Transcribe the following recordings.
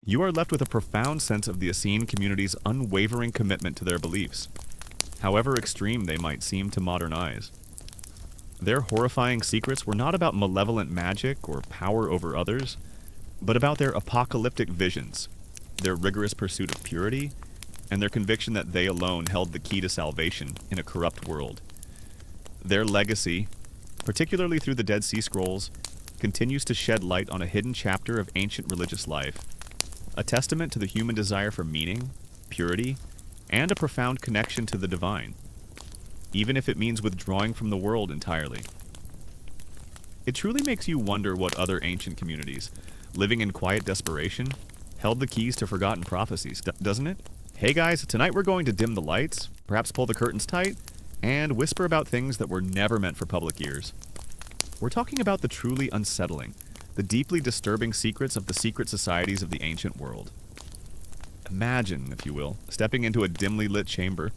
you are left with a profound sense of the Essene community's unwavering commitment to their beliefs, however extreme they might seem to modern eyes. Their horrifying secrets were not about malevolent magic or power over others, but about their apocalyptic visions, their rigorous pursuit of purity, and their conviction that they alone held the key to salvation in a corrupt world. Their legacy, particularly through the Dead Sea Scrolls, continues to shed light on a hidden chapter of ancient religious life, a testament to the human desire for meaning, purity, and a profound connection to the divine, even if it means withdrawing from the world entirely. It truly makes you wonder what other ancient communities, living in quiet desperation, held the keys to forgotten prophecies, doesn't it? Hey guys, tonight we're going to dim the lights, perhaps pull the curtains tight, and whisper about things that were never meant for public ears. We're talking about the truly unsettling, the deeply disturbing secrets of the secret societies of the ancient world. Imagine, if you will, stepping into a dimly lit chamber,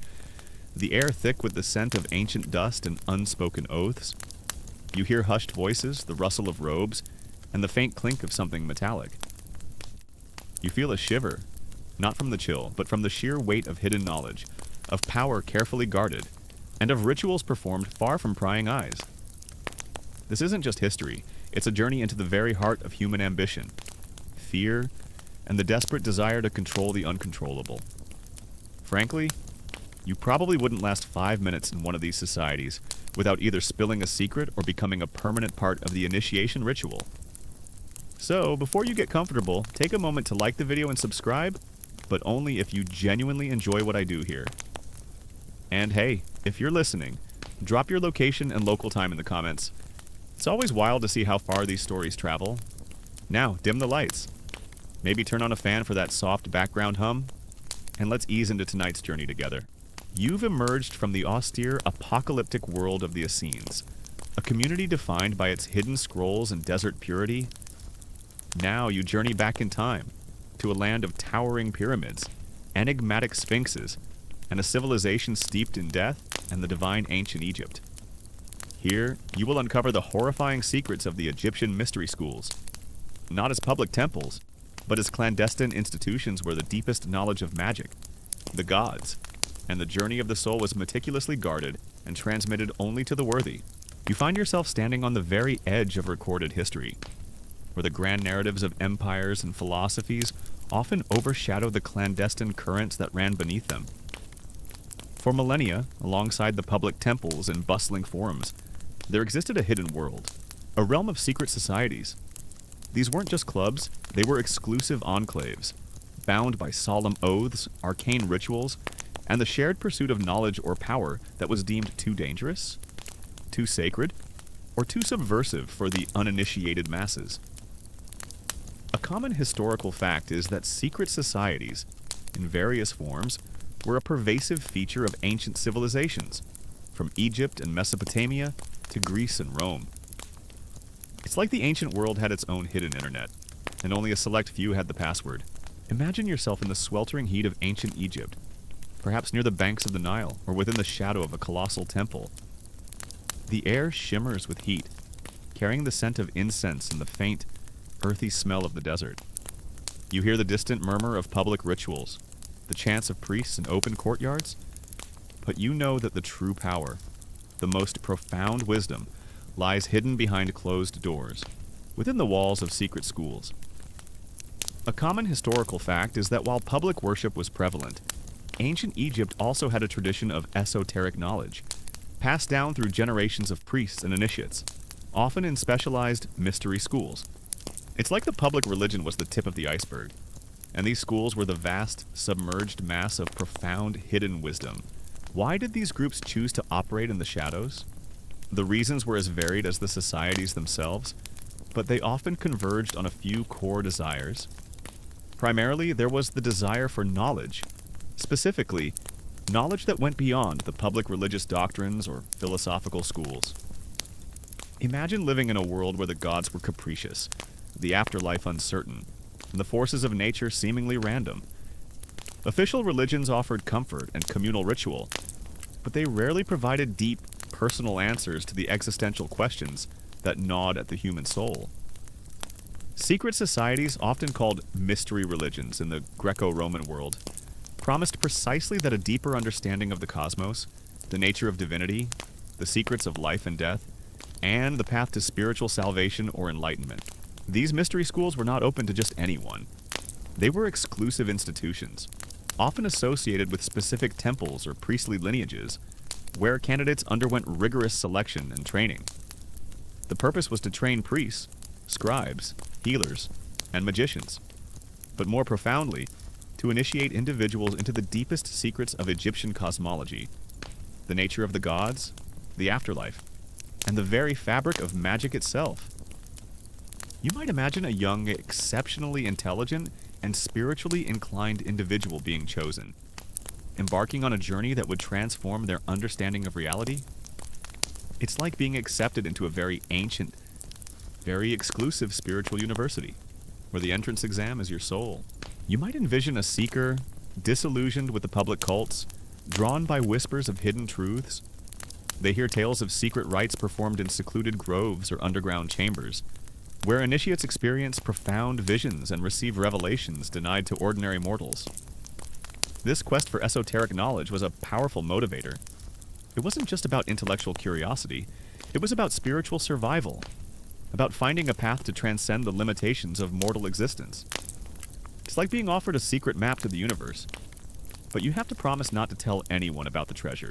the air thick with the scent of ancient dust and unspoken oaths. You hear hushed voices, the rustle of robes, and the faint clink of something metallic. You feel a shiver, not from the chill, but from the sheer weight of hidden knowledge, of power carefully guarded, and of rituals performed far from prying eyes. This isn't just history, it's a journey into the very heart of human ambition, fear, and the desperate desire to control the uncontrollable. Frankly, you probably wouldn't last 5 minutes in one of these societies without either spilling a secret or becoming a permanent part of the initiation ritual. So, before you get comfortable, take a moment to like the video and subscribe, but only if you genuinely enjoy what I do here. And hey, if you're listening, drop your location and local time in the comments. It's always wild to see how far these stories travel. Now, dim the lights. Maybe turn on a fan for that soft background hum, and let's ease into tonight's journey together. You've emerged from the austere, apocalyptic world of the Essenes, a community defined by its hidden scrolls and desert purity. Now you journey back in time, to a land of towering pyramids, enigmatic sphinxes, and a civilization steeped in death and the divine ancient Egypt. Here, you will uncover the horrifying secrets of the Egyptian mystery schools, not as public temples, but as clandestine institutions where the deepest knowledge of magic, the gods, and the journey of the soul was meticulously guarded and transmitted only to the worthy. You find yourself standing on the very edge of recorded history, where the grand narratives of empires and philosophies often overshadow the clandestine currents that ran beneath them. For millennia, alongside the public temples and bustling forums, there existed a hidden world, a realm of secret societies. These weren't just clubs, they were exclusive enclaves, bound by solemn oaths, arcane rituals, and the shared pursuit of knowledge or power that was deemed too dangerous, too sacred, or too subversive for the uninitiated masses. A common historical fact is that secret societies, in various forms, were a pervasive feature of ancient civilizations, from Egypt and Mesopotamia to Greece and Rome. It's like the ancient world had its own hidden internet, and only a select few had the password. Imagine yourself in the sweltering heat of ancient Egypt, perhaps near the banks of the Nile or within the shadow of a colossal temple. The air shimmers with heat, carrying the scent of incense and the faint, earthy smell of the desert. You hear the distant murmur of public rituals, the chants of priests in open courtyards, but you know that the true power, the most profound wisdom, lies hidden behind closed doors, within the walls of secret schools. A common historical fact is that while public worship was prevalent, ancient Egypt also had a tradition of esoteric knowledge, passed down through generations of priests and initiates, often in specialized mystery schools. It's like the public religion was the tip of the iceberg, and these schools were the vast, submerged mass of profound hidden wisdom. Why did these groups choose to operate in the shadows? The reasons were as varied as the societies themselves, but they often converged on a few core desires. Primarily, there was the desire for knowledge. Specifically, knowledge that went beyond the public religious doctrines or philosophical schools. Imagine living in a world where the gods were capricious, the afterlife uncertain, and the forces of nature seemingly random. Official religions offered comfort and communal ritual, but they rarely provided deep, personal answers to the existential questions that gnawed at the human soul. Secret societies, often called mystery religions in the Greco-Roman world, promised precisely that a deeper understanding of the cosmos, the nature of divinity, the secrets of life and death, and the path to spiritual salvation or enlightenment. These mystery schools were not open to just anyone. They were exclusive institutions, often associated with specific temples or priestly lineages, where candidates underwent rigorous selection and training. The purpose was to train priests, scribes, healers, and magicians, but more profoundly, to initiate individuals into the deepest secrets of Egyptian cosmology, the nature of the gods, the afterlife, and the very fabric of magic itself. You might imagine a young, exceptionally intelligent, and spiritually inclined individual being chosen, embarking on a journey that would transform their understanding of reality. It's like being accepted into a very ancient, very exclusive spiritual university, where the entrance exam is your soul. You might envision a seeker, disillusioned with the public cults, drawn by whispers of hidden truths. They hear tales of secret rites performed in secluded groves or underground chambers, where initiates experience profound visions and receive revelations denied to ordinary mortals. This quest for esoteric knowledge was a powerful motivator. It wasn't just about intellectual curiosity, it was about spiritual survival, about finding a path to transcend the limitations of mortal existence. It's like being offered a secret map to the universe, but you have to promise not to tell anyone about the treasure.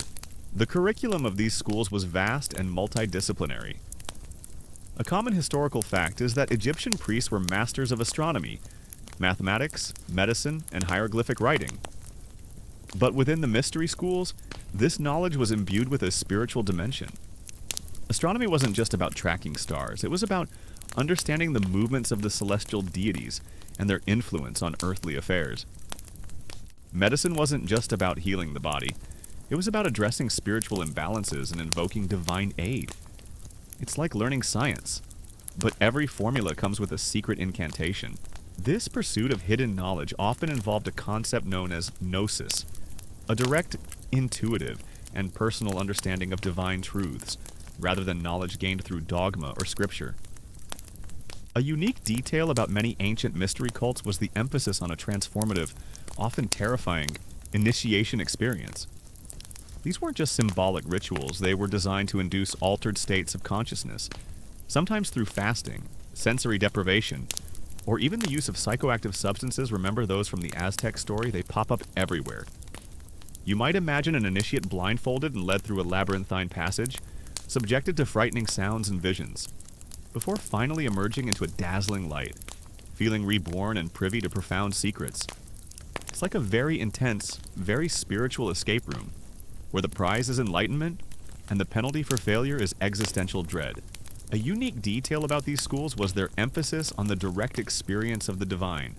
The curriculum of these schools was vast and multidisciplinary. A common historical fact is that Egyptian priests were masters of astronomy, mathematics, medicine, and hieroglyphic writing. But within the mystery schools, this knowledge was imbued with a spiritual dimension. Astronomy wasn't just about tracking stars, it was about understanding the movements of the celestial deities and their influence on earthly affairs. Medicine wasn't just about healing the body, it was about addressing spiritual imbalances and invoking divine aid. It's like learning science, but every formula comes with a secret incantation. This pursuit of hidden knowledge often involved a concept known as gnosis, a direct, intuitive, and personal understanding of divine truths, rather than knowledge gained through dogma or scripture. A unique detail about many ancient mystery cults was the emphasis on a transformative, often terrifying, initiation experience. These weren't just symbolic rituals, they were designed to induce altered states of consciousness, sometimes through fasting, sensory deprivation, or even the use of psychoactive substances. Remember those from the Aztec story? They pop up everywhere. You might imagine an initiate blindfolded and led through a labyrinthine passage, subjected to frightening sounds and visions, before finally emerging into a dazzling light, feeling reborn and privy to profound secrets. It's like a very intense, very spiritual escape room, where the prize is enlightenment, and the penalty for failure is existential dread. A unique detail about these schools was their emphasis on the direct experience of the divine,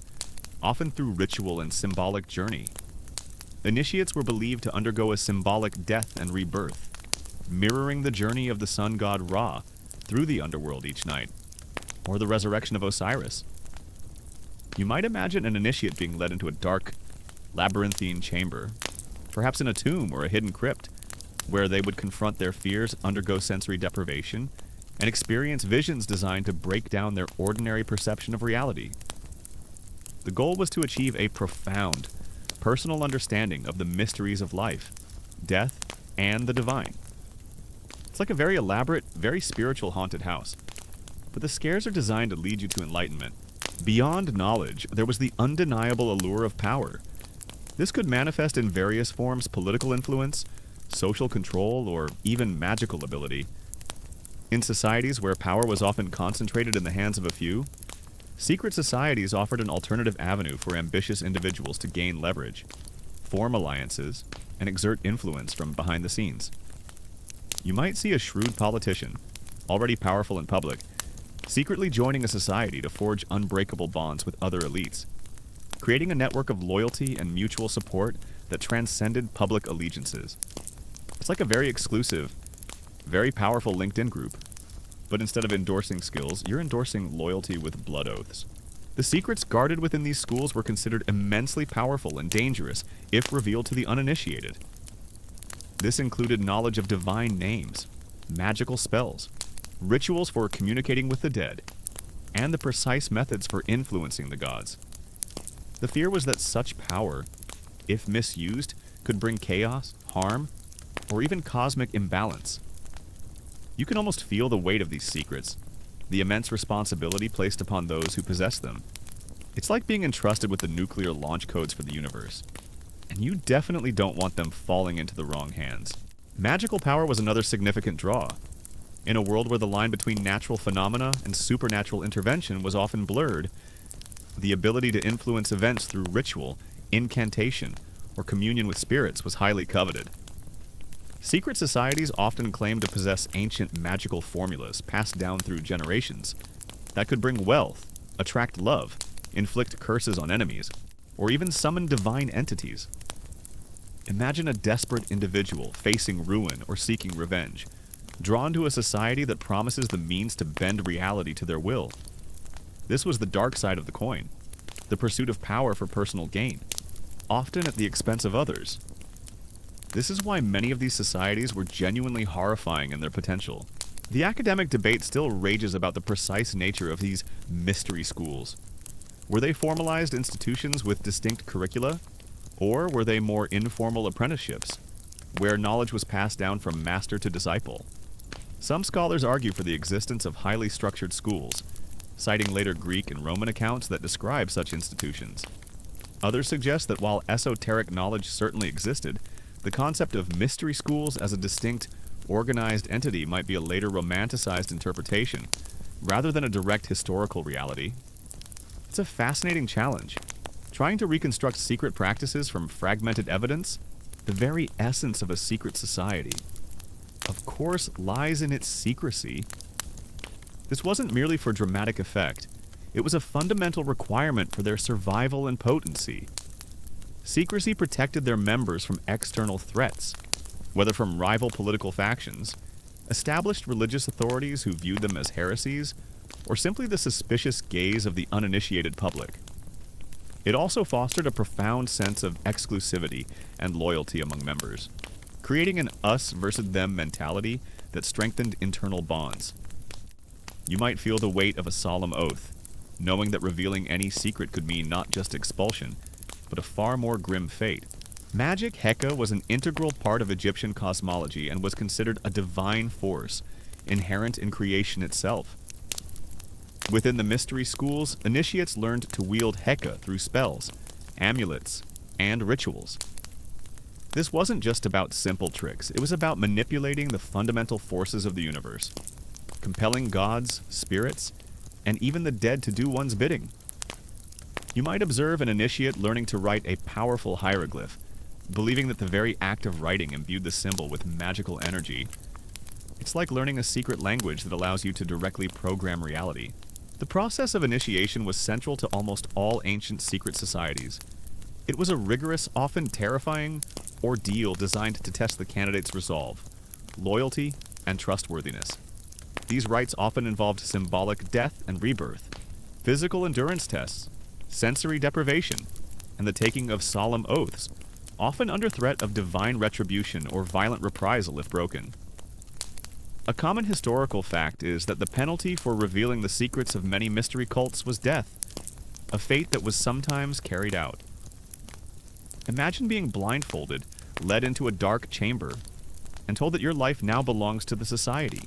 often through ritual and symbolic journey. Initiates were believed to undergo a symbolic death and rebirth, mirroring the journey of the sun god Ra through the underworld each night, or the resurrection of Osiris. You might imagine an initiate being led into a dark, labyrinthine chamber, perhaps in a tomb or a hidden crypt, where they would confront their fears, undergo sensory deprivation, and experience visions designed to break down their ordinary perception of reality. The goal was to achieve a profound, personal understanding of the mysteries of life, death, and the divine. It's like a very elaborate, very spiritual haunted house, but the scares are designed to lead you to enlightenment. Beyond knowledge, there was the undeniable allure of power. This could manifest in various forms: political influence, social control, or even magical ability. In societies where power was often concentrated in the hands of a few, secret societies offered an alternative avenue for ambitious individuals to gain leverage, form alliances, and exert influence from behind the scenes. You might see a shrewd politician, already powerful in public, secretly joining a society to forge unbreakable bonds with other elites, creating a network of loyalty and mutual support that transcended public allegiances. It's like a very exclusive, very powerful LinkedIn group, but instead of endorsing skills, you're endorsing loyalty with blood oaths. The secrets guarded within these schools were considered immensely powerful and dangerous if revealed to the uninitiated. This included knowledge of divine names, magical spells, rituals for communicating with the dead, and the precise methods for influencing the gods. The fear was that such power, if misused, could bring chaos, harm, or even cosmic imbalance. You can almost feel the weight of these secrets, the immense responsibility placed upon those who possess them. It's like being entrusted with the nuclear launch codes for the universe, and you definitely don't want them falling into the wrong hands. Magical power was another significant draw. In a world where the line between natural phenomena and supernatural intervention was often blurred, the ability to influence events through ritual, incantation, or communion with spirits was highly coveted. Secret societies often claimed to possess ancient magical formulas passed down through generations that could bring wealth, attract love, inflict curses on enemies, or even summon divine entities. Imagine a desperate individual facing ruin or seeking revenge, drawn to a society that promises the means to bend reality to their will. This was the dark side of the coin, the pursuit of power for personal gain, often at the expense of others. This is why many of these societies were genuinely horrifying in their potential. The academic debate still rages about the precise nature of these mystery schools. Were they formalized institutions with distinct curricula, or were they more informal apprenticeships, where knowledge was passed down from master to disciple? Some scholars argue for the existence of highly structured schools, citing later Greek and Roman accounts that describe such institutions. Others suggest that while esoteric knowledge certainly existed, the concept of mystery schools as a distinct, organized entity might be a later romanticized interpretation, rather than a direct historical reality. It's a fascinating challenge. Trying to reconstruct secret practices from fragmented evidence, the very essence of a secret society, of course, lies in its secrecy. This wasn't merely for dramatic effect. It was a fundamental requirement for their survival and potency. Secrecy protected their members from external threats, whether from rival political factions, established religious authorities who viewed them as heresies, or simply the suspicious gaze of the uninitiated public. It also fostered a profound sense of exclusivity and loyalty among members, creating an us versus them mentality that strengthened internal bonds. You might feel the weight of a solemn oath, knowing that revealing any secret could mean not just expulsion, but a far more grim fate. Magic Heka was an integral part of Egyptian cosmology and was considered a divine force, inherent in creation itself. Within the mystery schools, initiates learned to wield Heka through spells, amulets, and rituals. This wasn't just about simple tricks, it was about manipulating the fundamental forces of the universe, compelling gods, spirits, and even the dead to do one's bidding. You might observe an initiate learning to write a powerful hieroglyph, believing that the very act of writing imbued the symbol with magical energy. It's like learning a secret language that allows you to directly program reality. The process of initiation was central to almost all ancient secret societies. It was a rigorous, often terrifying, ordeal designed to test the candidate's resolve, loyalty, and trustworthiness. These rites often involved symbolic death and rebirth, physical endurance tests, sensory deprivation, and the taking of solemn oaths, often under threat of divine retribution or violent reprisal if broken. A common historical fact is that the penalty for revealing the secrets of many mystery cults was death, a fate that was sometimes carried out. Imagine being blindfolded, led into a dark chamber, and told that your life now belongs to the society,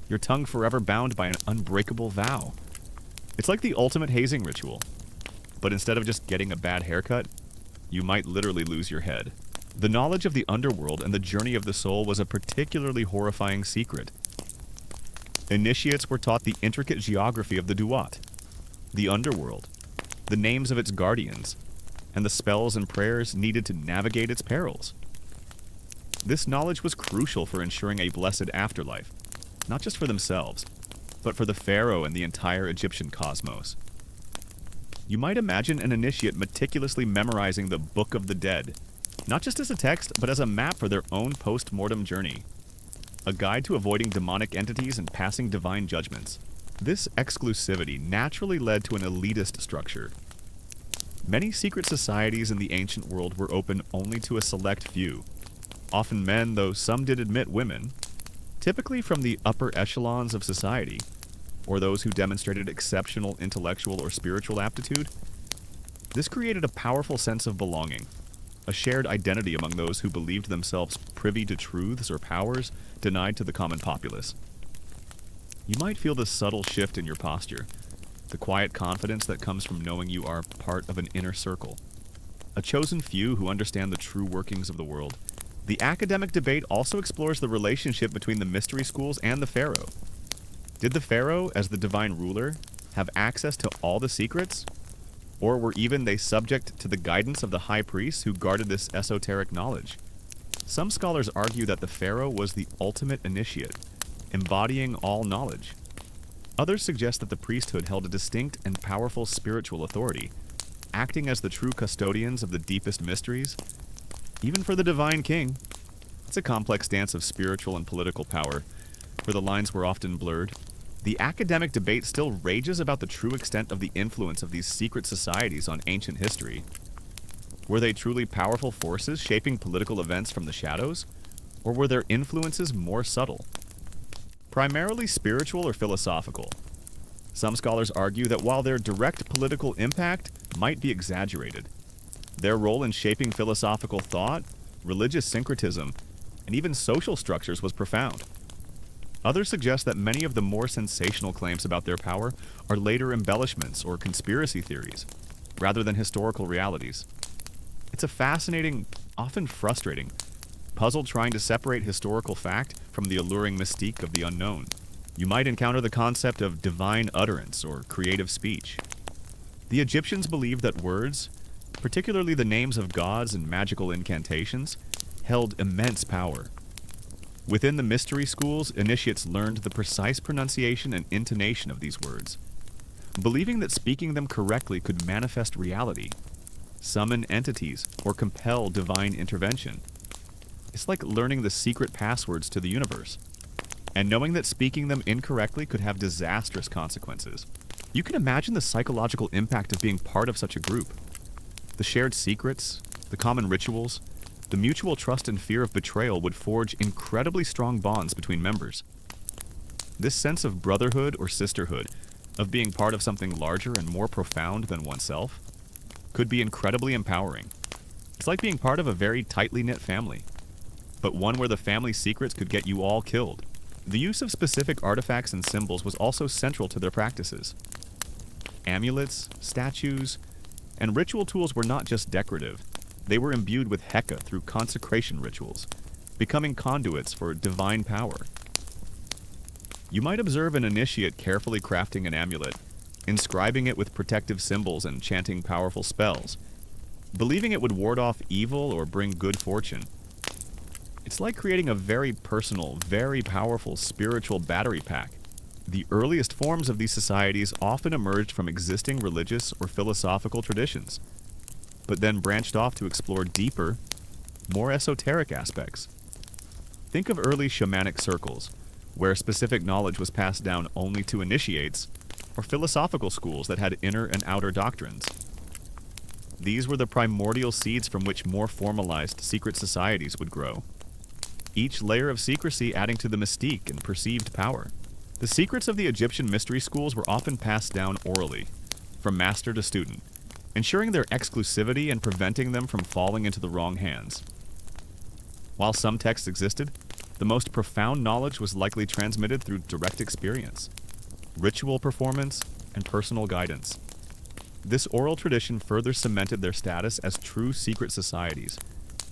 your tongue forever bound by an unbreakable vow. It's like the ultimate hazing ritual. But instead of just getting a bad haircut, you might literally lose your head. The knowledge of the underworld and the journey of the soul was a particularly horrifying secret. Initiates were taught the intricate geography of the Duat, the underworld, the names of its guardians, and the spells and prayers needed to navigate its perils. This knowledge was crucial for ensuring a blessed afterlife, not just for themselves, but for the pharaoh and the entire Egyptian cosmos. You might imagine an initiate meticulously memorizing the Book of the Dead, not just as a text, but as a map for their own post-mortem journey, a guide to avoiding demonic entities and passing divine judgments. This exclusivity naturally led to an elitist structure. Many secret societies in the ancient world were open only to a select few, often men, though some did admit women, typically from the upper echelons of society. or those who demonstrated exceptional intellectual or spiritual aptitude. This created a powerful sense of belonging, a shared identity among those who believed themselves privy to truths or powers denied to the common populace. You might feel this subtle shift in your posture, the quiet confidence that comes from knowing you are part of an inner circle, a chosen few who understand the true workings of the world. The academic debate also explores the relationship between the mystery schools and the pharaoh. Did the pharaoh, as the divine ruler, have access to all the secrets? Or were even they subject to the guidance of the high priests who guarded this esoteric knowledge? Some scholars argue that the pharaoh was the ultimate initiate, embodying all knowledge. Others suggest that the priesthood held a distinct and powerful spiritual authority, acting as the true custodians of the deepest mysteries. Even for the divine king, it's a complex dance of spiritual and political power, where the lines were often blurred. The academic debate still rages about the true extent of the influence of these secret societies on ancient history. Were they truly powerful forces shaping political events from the shadows, or were their influences more subtle? Primarily spiritual or philosophical. Some scholars argue that while their direct political impact might be exaggerated, their role in shaping philosophical thought, religious syncretism, and even social structures was profound. Others suggest that many of the more sensational claims about their power are later embellishments or conspiracy theories, rather than historical realities. It's a fascinating, often frustrating, puzzle trying to separate historical fact from the alluring mystique of the unknown. You might encounter the concept of divine utterance or creative speech. The Egyptians believed that words, particularly the names of gods and magical incantations, held immense power. Within the mystery schools, initiates learned the precise pronunciation and intonation of these words, believing that speaking them correctly could manifest reality, summon entities, or compel divine intervention. It's like learning the secret passwords to the universe, and knowing that speaking them incorrectly could have disastrous consequences. You can imagine the psychological impact of being part of such a group. The shared secrets, the common rituals, the mutual trust and fear of betrayal would forge incredibly strong bonds between members. This sense of brotherhood or sisterhood, of being part of something larger and more profound than oneself, could be incredibly empowering. It's like being part of a very tightly knit family, but one where the family secrets could get you all killed. The use of specific artifacts and symbols was also central to their practices. Amulets, statues, and ritual tools were not just decorative. They were imbued with Heka through consecration rituals, becoming conduits for divine power. You might observe an initiate carefully crafting an amulet, inscribing it with protective symbols and chanting powerful spells, believing it would ward off evil or bring good fortune. It's like creating a very personal, very powerful spiritual battery pack. The earliest forms of these societies often emerged from existing religious or philosophical traditions, but then branched off to explore deeper, more esoteric aspects. Think of early shamanic circles, where specific knowledge was passed down only to initiates, or philosophical schools that had inner and outer doctrines. These were the primordial seeds from which more formalized secret societies would grow, each layer of secrecy adding to the mystique and perceived power. The secrets of the Egyptian mystery schools were often passed down orally, from master to student, ensuring their exclusivity and preventing them from falling into the wrong hands. While some texts existed, the most profound knowledge was likely transmitted through direct experience, ritual performance, and personal guidance. This oral tradition further cemented their status as true secret societies,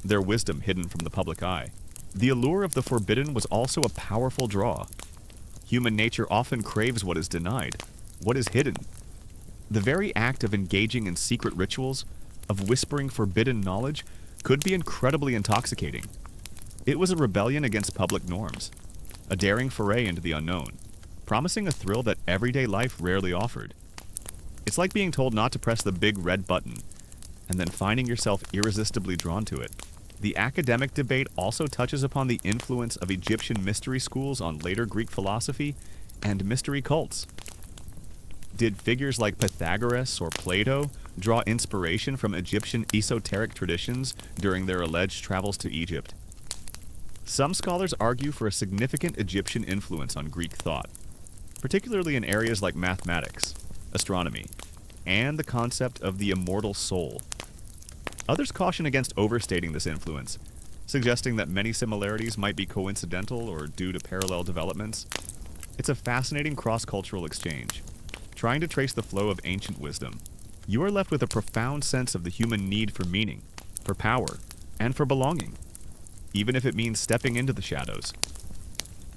their wisdom hidden from the public eye. The allure of the forbidden was also a powerful draw. Human nature often craves what is denied, what is hidden. The very act of engaging in secret rituals, of whispering forbidden knowledge, could be incredibly intoxicating. It was a rebellion against public norms, a daring foray into the unknown, promising a thrill that everyday life rarely offered. It's like being told not to press the big red button, and then finding yourself irresistibly drawn to it. The academic debate also touches upon the influence of Egyptian mystery schools on later Greek philosophy and mystery cults. Did figures like Pythagoras or Plato draw inspiration from Egyptian esoteric traditions during their alleged travels to Egypt? Some scholars argue for a significant Egyptian influence on Greek thought. particularly in areas like mathematics, astronomy, and the concept of the immortal soul. Others caution against overstating this influence, suggesting that many similarities might be coincidental or due to parallel developments. It's a fascinating cross-cultural exchange, trying to trace the flow of ancient wisdom. You are left with a profound sense of the human need for meaning, for power, and for belonging, even if it means stepping into the shadows.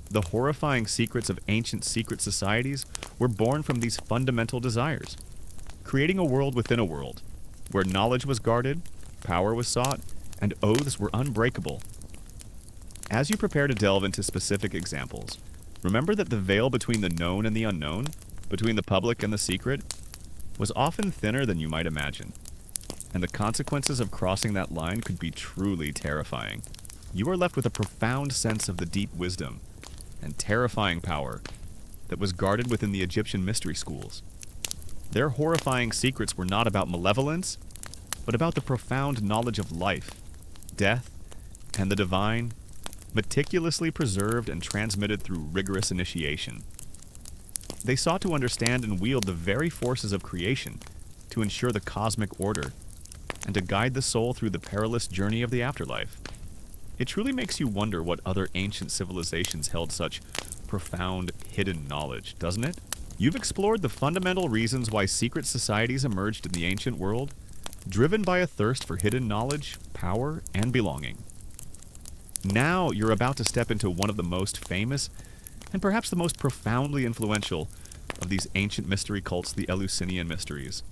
The horrifying secrets of ancient secret societies were born from these fundamental desires, creating a world within a world, where knowledge was guarded, power was sought, and oaths were unbreakable. As you prepare to delve into specific examples, remember that the veil between the known and the unknown, between the public and the secret, was often thinner than you might imagine, and the consequences of crossing that line could be truly terrifying. You are left with a profound sense of the deep wisdom and terrifying power that was guarded within the Egyptian mystery schools. Their horrifying secrets were not about malevolence, but about the profound knowledge of life, death, and the divine, meticulously preserved and transmitted through rigorous initiation. They sought to understand and wield the very forces of creation to ensure the cosmic order and to guide the soul through the perilous journey of the afterlife. It truly makes you wonder what other ancient civilizations held such profound, hidden knowledge, doesn't it? You've explored the fundamental reasons why secret societies emerged in the ancient world, driven by a thirst for hidden knowledge, power, and belonging. Now you're about to step into one of the most famous, and perhaps the most profoundly influential, of these ancient mystery cults, the Eleusinian Mysteries.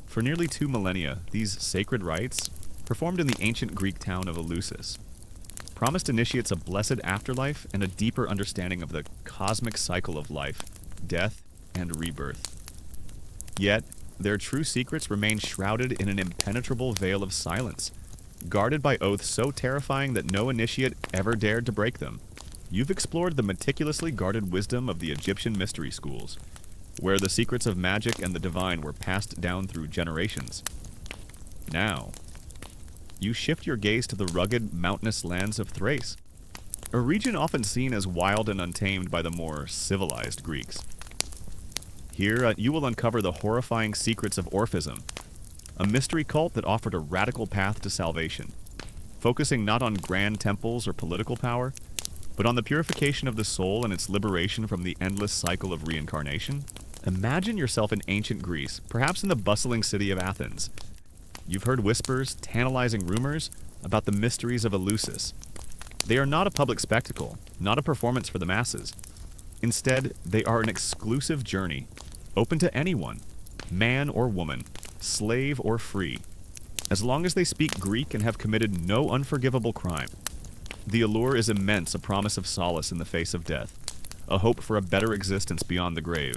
For nearly 2 millennia, these sacred rites, performed in the ancient Greek town of Eleusis, promised initiates a blessed afterlife and a deeper understanding of the cosmic cycle of life, death, and rebirth. Yet, their true secrets remain shrouded in an impenetrable veil of silence, guarded by oaths so terrifying that no initiate ever dared to break them. You've explored the meticulously guarded wisdom of the Egyptian mystery schools, where the secrets of magic and the divine were passed down through generations. Now, you shift your gaze to the rugged, mountainous lands of Thrace, a region often seen as wild and untamed by the more civilized Greeks. Here, you will uncover the horrifying secrets of Orphism, a mystery cult that offered a radical path to salvation, focusing not on grand temples or political power, but on the purification of the soul and its liberation from the endless cycle of reincarnation. Imagine yourself in ancient Greece, perhaps in the bustling city of Athens. You've heard whispers, tantalizing rumors about the mysteries of Eleusis. They are not a public spectacle, not a performance for the masses. Instead, they are an exclusive journey, open to anyone, man or woman, slave or free, as long as they speak Greek and have committed no unforgivable crime. The allure is immense, a promise of solace in the face of death, a hope for a better existence beyond the grave,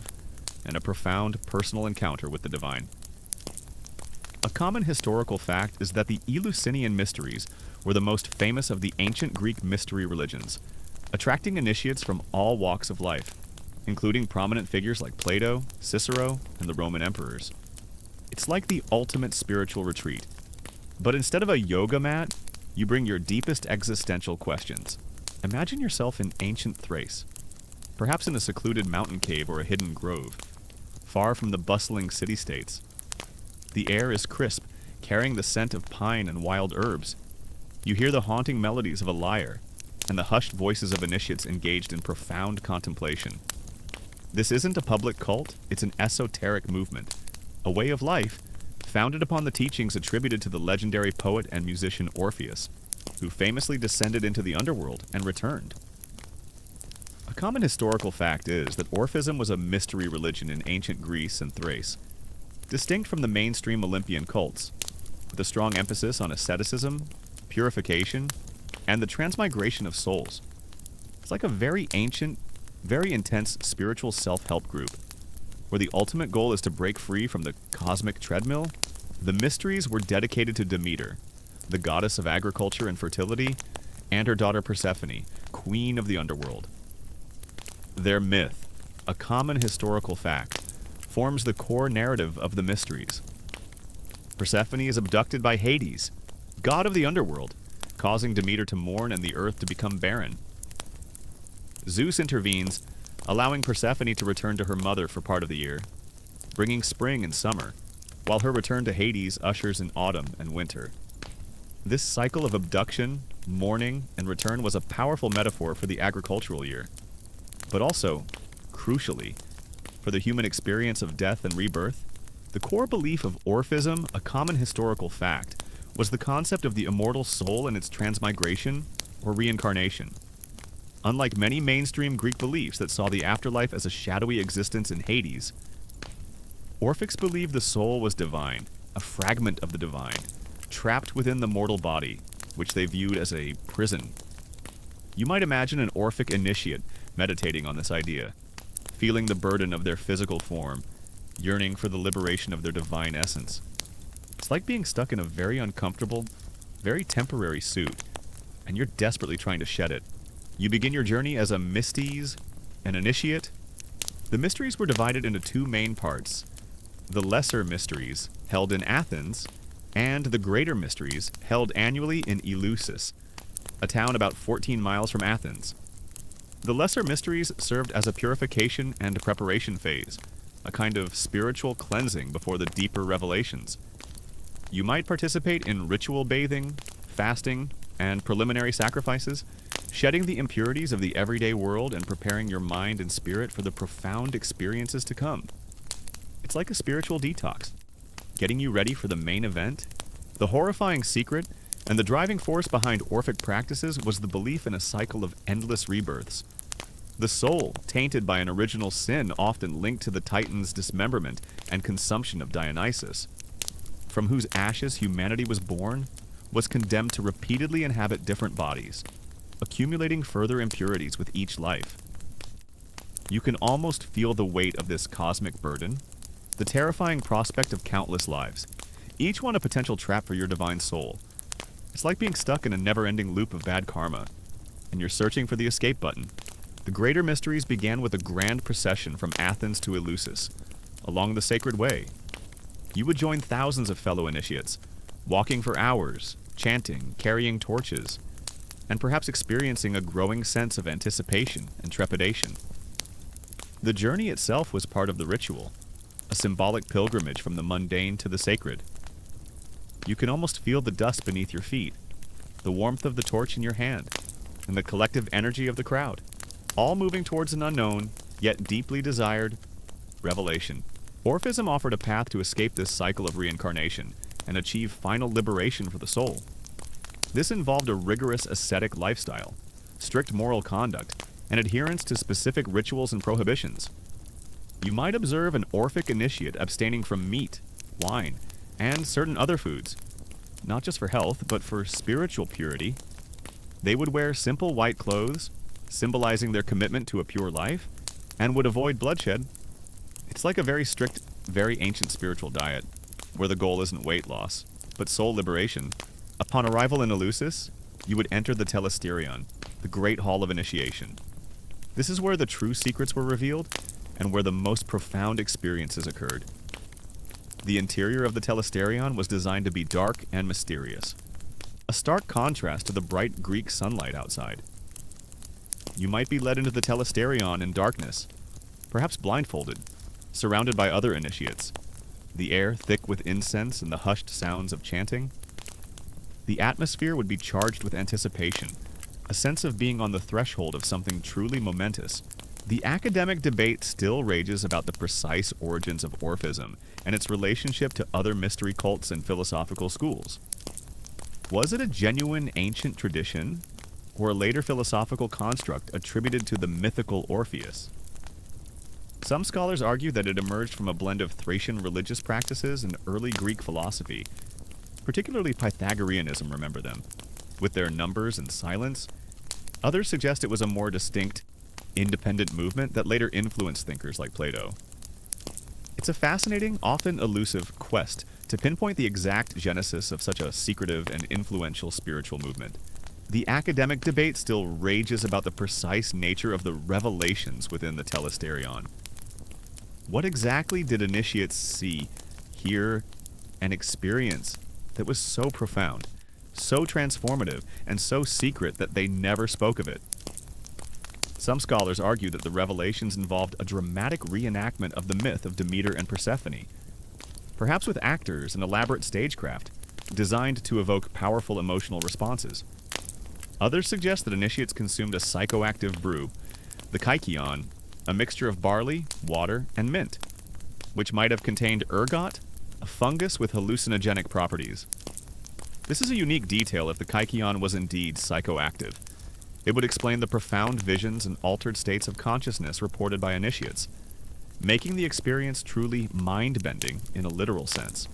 and a profound personal encounter with the divine. A common historical fact is that the Eleusinian Mysteries were the most famous of the ancient Greek mystery religions, attracting initiates from all walks of life, including prominent figures like Plato, Cicero, and the Roman emperors. It's like the ultimate spiritual retreat, but instead of a yoga mat, you bring your deepest existential questions. Imagine yourself in ancient Thrace, perhaps in a secluded mountain cave or a hidden grove, far from the bustling city-states. The air is crisp, carrying the scent of pine and wild herbs. You hear the haunting melodies of a lyre, and the hushed voices of initiates engaged in profound contemplation. This isn't a public cult, it's an esoteric movement, a way of life founded upon the teachings attributed to the legendary poet and musician Orpheus, who famously descended into the underworld and returned. A common historical fact is that Orphism was a mystery religion in ancient Greece and Thrace, distinct from the mainstream Olympian cults, with a strong emphasis on asceticism, purification, and the transmigration of souls. It's like a very ancient, very intense spiritual self-help group, where the ultimate goal is to break free from the cosmic treadmill. The mysteries were dedicated to Demeter, the goddess of agriculture and fertility, and her daughter Persephone, queen of the underworld. Their myth, a common historical fact, forms the core narrative of the mysteries. Persephone is abducted by Hades, god of the underworld, causing Demeter to mourn and the earth to become barren. Zeus intervenes, allowing Persephone to return to her mother for part of the year, bringing spring and summer, while her return to Hades ushers in autumn and winter. This cycle of abduction, mourning, and return was a powerful metaphor for the agricultural year, but also, crucially, for the human experience of death and rebirth. The core belief of Orphism, a common historical fact, was the concept of the immortal soul and its transmigration, or reincarnation. Unlike many mainstream Greek beliefs that saw the afterlife as a shadowy existence in Hades, Orphics believed the soul was divine, a fragment of the divine, trapped within the mortal body, which they viewed as a prison. You might imagine an Orphic initiate meditating on this idea, feeling the burden of their physical form, yearning for the liberation of their divine essence. It's like being stuck in a very uncomfortable, very temporary suit, and you're desperately trying to shed it. You begin your journey as a Mystes, an initiate. The mysteries were divided into two main parts: the lesser mysteries, held in Athens, and the greater mysteries, held annually in Eleusis, a town about 14 miles from Athens. The lesser mysteries served as a purification and preparation phase, a kind of spiritual cleansing before the deeper revelations. You might participate in ritual bathing, fasting, and preliminary sacrifices, shedding the impurities of the everyday world and preparing your mind and spirit for the profound experiences to come. It's like a spiritual detox, getting you ready for the main event. The horrifying secret and the driving force behind Orphic practices was the belief in a cycle of endless rebirths. The soul, tainted by an original sin often linked to the Titan's dismemberment and consumption of Dionysus, from whose ashes humanity was born, was condemned to repeatedly inhabit different bodies, accumulating further impurities with each life. You can almost feel the weight of this cosmic burden, the terrifying prospect of countless lives, each one a potential trap for your divine soul. It's like being stuck in a never-ending loop of bad karma, and you're searching for the escape button. The greater mysteries began with a grand procession from Athens to Eleusis, along the sacred way. You would join thousands of fellow initiates, walking for hours, chanting, carrying torches, and perhaps experiencing a growing sense of anticipation and trepidation. The journey itself was part of the ritual, a symbolic pilgrimage from the mundane to the sacred. You can almost feel the dust beneath your feet, the warmth of the torch in your hand, and the collective energy of the crowd, all moving towards an unknown, yet deeply desired, revelation. Orphism offered a path to escape this cycle of reincarnation and achieve final liberation for the soul. This involved a rigorous ascetic lifestyle, strict moral conduct, and adherence to specific rituals and prohibitions. You might observe an Orphic initiate abstaining from meat, wine, and certain other foods, not just for health, but for spiritual purity. They would wear simple white clothes, symbolizing their commitment to a pure life, and would avoid bloodshed. It's like a very strict, very ancient spiritual diet, where the goal isn't weight loss, but soul liberation. Upon arrival in Eleusis, you would enter the Telesterion, the great hall of initiation. This is where the true secrets were revealed, and where the most profound experiences occurred. The interior of the Telesterion was designed to be dark and mysterious, a stark contrast to the bright Greek sunlight outside. You might be led into the Telesterion in darkness, perhaps blindfolded, surrounded by other initiates, the air thick with incense and the hushed sounds of chanting. The atmosphere would be charged with anticipation, a sense of being on the threshold of something truly momentous. The academic debate still rages about the precise origins of Orphism and its relationship to other mystery cults and philosophical schools. Was it a genuine ancient tradition, or a later philosophical construct attributed to the mythical Orpheus? Some scholars argue that it emerged from a blend of Thracian religious practices and early Greek philosophy, particularly Pythagoreanism, remember them, with their numbers and silence. Others suggest it was a more distinct, independent movement that later influenced thinkers like Plato. It's a fascinating, often elusive quest to pinpoint the exact genesis of such a secretive and influential spiritual movement. The academic debate still rages about the precise nature of the revelations within the Telesterion. What exactly did initiates see, hear, and experience that was so profound, so transformative, and so secret that they never spoke of it? Some scholars argue that the revelations involved a dramatic reenactment of the myth of Demeter and Persephone, perhaps with actors and elaborate stagecraft, designed to evoke powerful emotional responses. Others suggest that initiates consumed a psychoactive brew, the kykeon, a mixture of barley, water, and mint, which might have contained ergot, a fungus with hallucinogenic properties. This is a unique detail if the kykeon was indeed psychoactive. It would explain the profound visions and altered states of consciousness reported by initiates, making the experience truly mind-bending in a literal sense.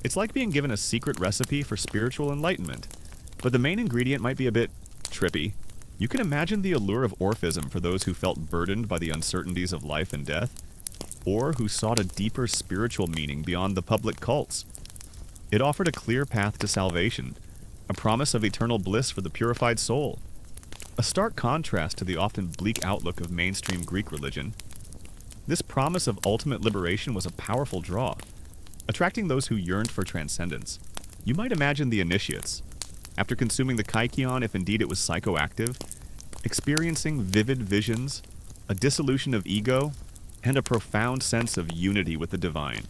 It's like being given a secret recipe for spiritual enlightenment, but the main ingredient might be a bit trippy. You can imagine the allure of Orphism for those who felt burdened by the uncertainties of life and death, or who sought a deeper spiritual meaning beyond the public cults. It offered a clear path to salvation, a promise of eternal bliss for the purified soul. A stark contrast to the often bleak outlook of mainstream Greek religion. This promise of ultimate liberation was a powerful draw, attracting those who yearned for transcendence. You might imagine the initiates, after consuming the kykeon, if indeed it was psychoactive, experiencing vivid visions, a dissolution of ego, and a profound sense of unity with the divine.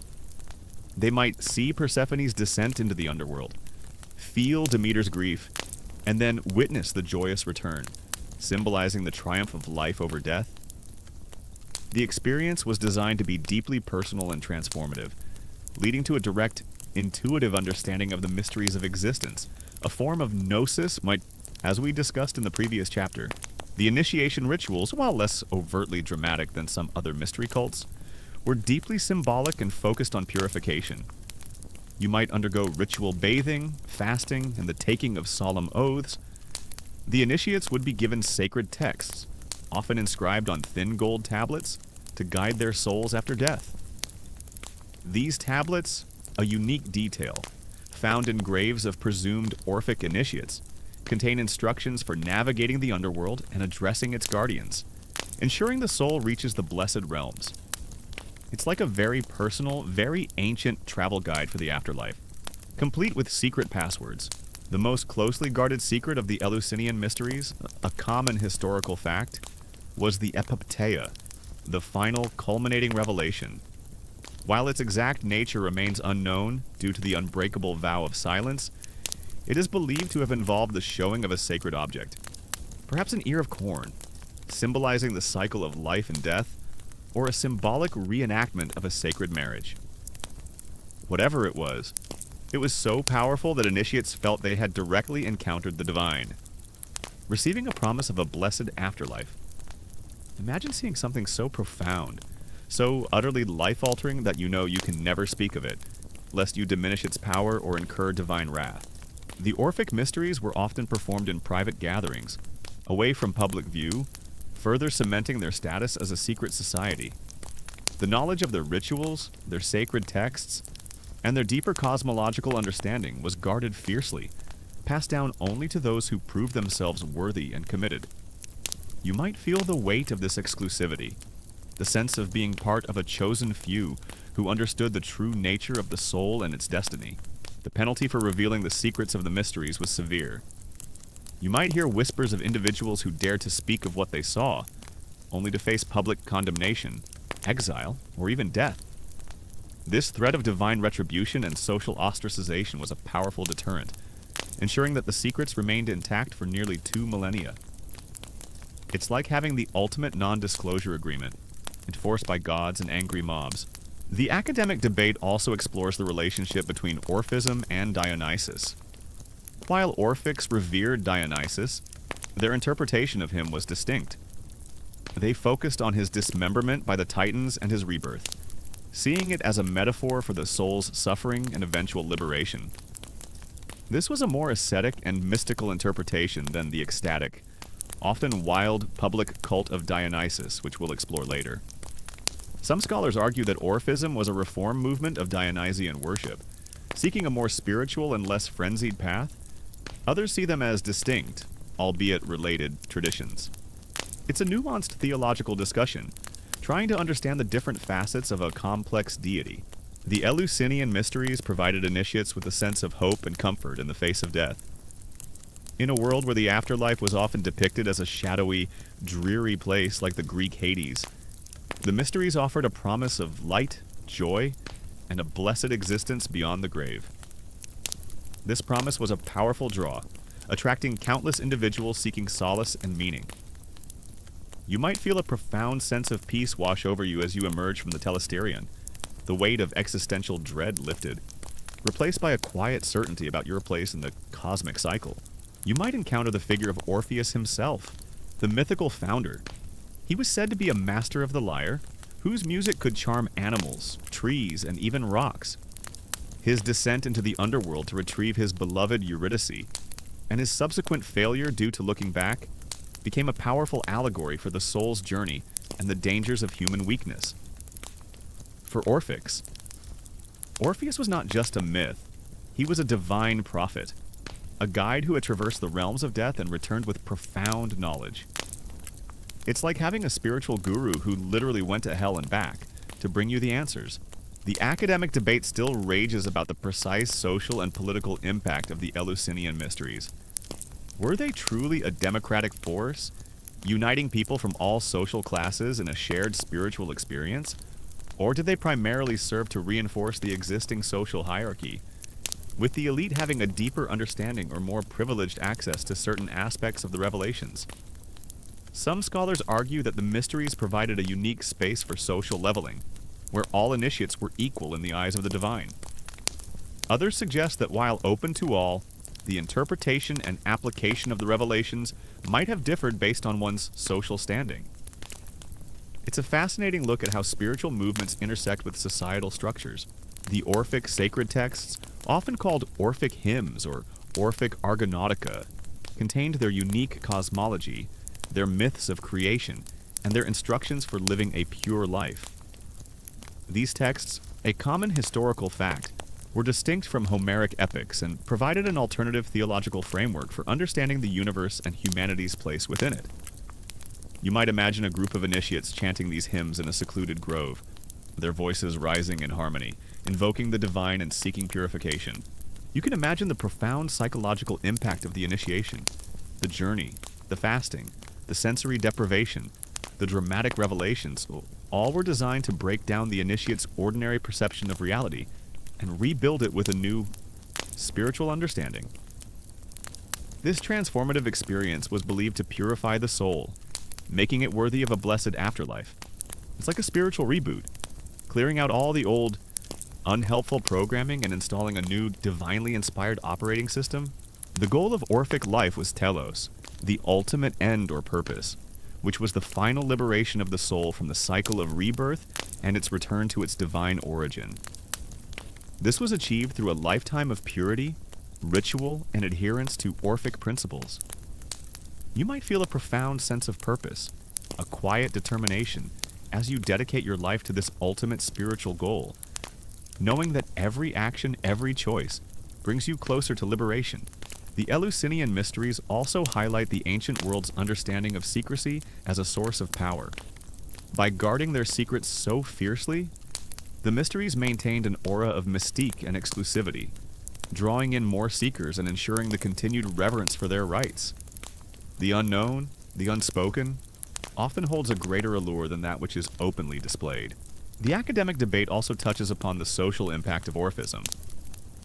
They might see Persephone's descent into the underworld, feel Demeter's grief, and then witness the joyous return, symbolizing the triumph of life over death. The experience was designed to be deeply personal and transformative, leading to a direct, intuitive understanding of the mysteries of existence. A form of gnosis might, as we discussed in the previous chapter. The initiation rituals, while less overtly dramatic than some other mystery cults, were deeply symbolic and focused on purification. You might undergo ritual bathing, fasting, and the taking of solemn oaths. The initiates would be given sacred texts, often inscribed on thin gold tablets, to guide their souls after death. These tablets, a unique detail, found in graves of presumed Orphic initiates, contain instructions for navigating the underworld and addressing its guardians, ensuring the soul reaches the blessed realms. It's like a very personal, very ancient travel guide for the afterlife, complete with secret passwords. The most closely guarded secret of the Eleusinian mysteries, a common historical fact, was the epopteia, the final culminating revelation. While its exact nature remains unknown due to the unbreakable vow of silence, it is believed to have involved the showing of a sacred object, perhaps an ear of corn, symbolizing the cycle of life and death, or a symbolic reenactment of a sacred marriage. Whatever it was so powerful that initiates felt they had directly encountered the divine, receiving a promise of a blessed afterlife. Imagine seeing something so profound, so utterly life-altering that you know you can never speak of it, lest you diminish its power or incur divine wrath. The Orphic mysteries were often performed in private gatherings, away from public view, further cementing their status as a secret society. The knowledge of their rituals, their sacred texts, and their deeper cosmological understanding was guarded fiercely, passed down only to those who proved themselves worthy and committed. You might feel the weight of this exclusivity, the sense of being part of a chosen few who understood the true nature of the soul and its destiny. The penalty for revealing the secrets of the mysteries was severe. You might hear whispers of individuals who dared to speak of what they saw, only to face public condemnation, exile, or even death. This threat of divine retribution and social ostracization was a powerful deterrent, ensuring that the secrets remained intact for nearly 2 millennia. It's like having the ultimate non-disclosure agreement, enforced by gods and angry mobs. The academic debate also explores the relationship between Orphism and Dionysus. While Orphics revered Dionysus, their interpretation of him was distinct. They focused on his dismemberment by the Titans and his rebirth, seeing it as a metaphor for the soul's suffering and eventual liberation. This was a more ascetic and mystical interpretation than the ecstatic, often wild public cult of Dionysus, which we'll explore later. Some scholars argue that Orphism was a reform movement of Dionysian worship, seeking a more spiritual and less frenzied path. Others see them as distinct, albeit related, traditions. It's a nuanced theological discussion, trying to understand the different facets of a complex deity. The Eleusinian mysteries provided initiates with a sense of hope and comfort in the face of death. In a world where the afterlife was often depicted as a shadowy, dreary place like the Greek Hades, the mysteries offered a promise of light, joy, and a blessed existence beyond the grave. This promise was a powerful draw, attracting countless individuals seeking solace and meaning. You might feel a profound sense of peace wash over you as you emerge from the telesterion, the weight of existential dread lifted, replaced by a quiet certainty about your place in the cosmic cycle. You might encounter the figure of Orpheus himself, the mythical founder. He was said to be a master of the lyre, whose music could charm animals, trees, and even rocks. His descent into the underworld to retrieve his beloved Eurydice, and his subsequent failure due to looking back, became a powerful allegory for the soul's journey and the dangers of human weakness. For Orpheus was not just a myth, he was a divine prophet, a guide who had traversed the realms of death and returned with profound knowledge. It's like having a spiritual guru who literally went to hell and back to bring you the answers. The academic debate still rages about the precise social and political impact of the Eleusinian mysteries. Were they truly a democratic force, uniting people from all social classes in a shared spiritual experience? Or did they primarily serve to reinforce the existing social hierarchy, with the elite having a deeper understanding or more privileged access to certain aspects of the revelations? Some scholars argue that the mysteries provided a unique space for social leveling, where all initiates were equal in the eyes of the divine. Others suggest that while open to all, the interpretation and application of the revelations might have differed based on one's social standing. It's a fascinating look at how spiritual movements intersect with societal structures. The Orphic sacred texts, often called Orphic hymns or Orphic Argonautica, contained their unique cosmology, their myths of creation, and their instructions for living a pure life. These texts, a common historical fact, were distinct from Homeric epics and provided an alternative theological framework for understanding the universe and humanity's place within it. You might imagine a group of initiates chanting these hymns in a secluded grove, their voices rising in harmony, invoking the divine and seeking purification. You can imagine the profound psychological impact of the initiation, the journey, the fasting, the sensory deprivation, the dramatic revelations. All were designed to break down the initiate's ordinary perception of reality and rebuild it with a new spiritual understanding. This transformative experience was believed to purify the soul, making it worthy of a blessed afterlife. It's like a spiritual reboot, clearing out all the old, unhelpful programming and installing a new, divinely inspired operating system. The goal of Orphic life was telos, the ultimate end or purpose, which was the final liberation of the soul from the cycle of rebirth and its return to its divine origin. This was achieved through a lifetime of purity, ritual, and adherence to Orphic principles. You might feel a profound sense of purpose, a quiet determination, as you dedicate your life to this ultimate spiritual goal, knowing that every action, every choice, brings you closer to liberation. The Eleusinian mysteries also highlight the ancient world's understanding of secrecy as a source of power. By guarding their secrets so fiercely, the mysteries maintained an aura of mystique and exclusivity, drawing in more seekers and ensuring the continued reverence for their rights. The unknown, the unspoken, often holds a greater allure than that which is openly displayed. The academic debate also touches upon the social impact of Orphism.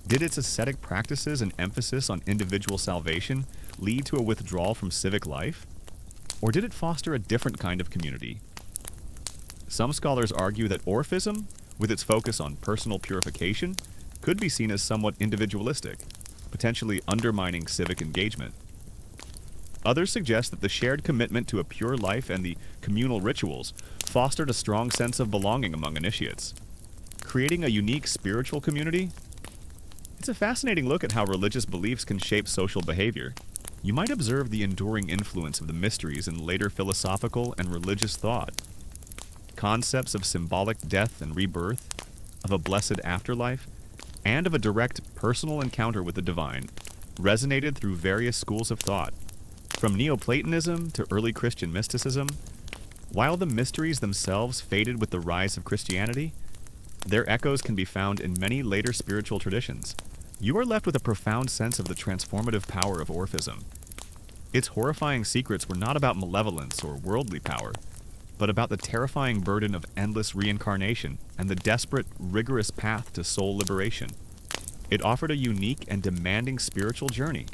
Did its ascetic practices and emphasis on individual salvation lead to a withdrawal from civic life? Or did it foster a different kind of community? Some scholars argue that Orphism, with its focus on personal purification, could be seen as somewhat individualistic, potentially undermining civic engagement. Others suggest that the shared commitment to a pure life and the communal rituals fostered a strong sense of belonging among initiates, creating a unique spiritual community. It's a fascinating look at how religious beliefs can shape social behavior. You might observe the enduring influence of the mysteries in later philosophical and religious thought. Concepts of symbolic death and rebirth, of a blessed afterlife, and of a direct personal encounter with the divine resonated through various schools of thought. From Neoplatonism to early Christian mysticism, while the mysteries themselves faded with the rise of Christianity, their echoes can be found in many later spiritual traditions. You are left with a profound sense of the transformative power of Orphism, Its horrifying secrets were not about malevolence or worldly power, but about the terrifying burden of endless reincarnation and the desperate, rigorous path to soul liberation. It offered a unique and demanding spiritual journey,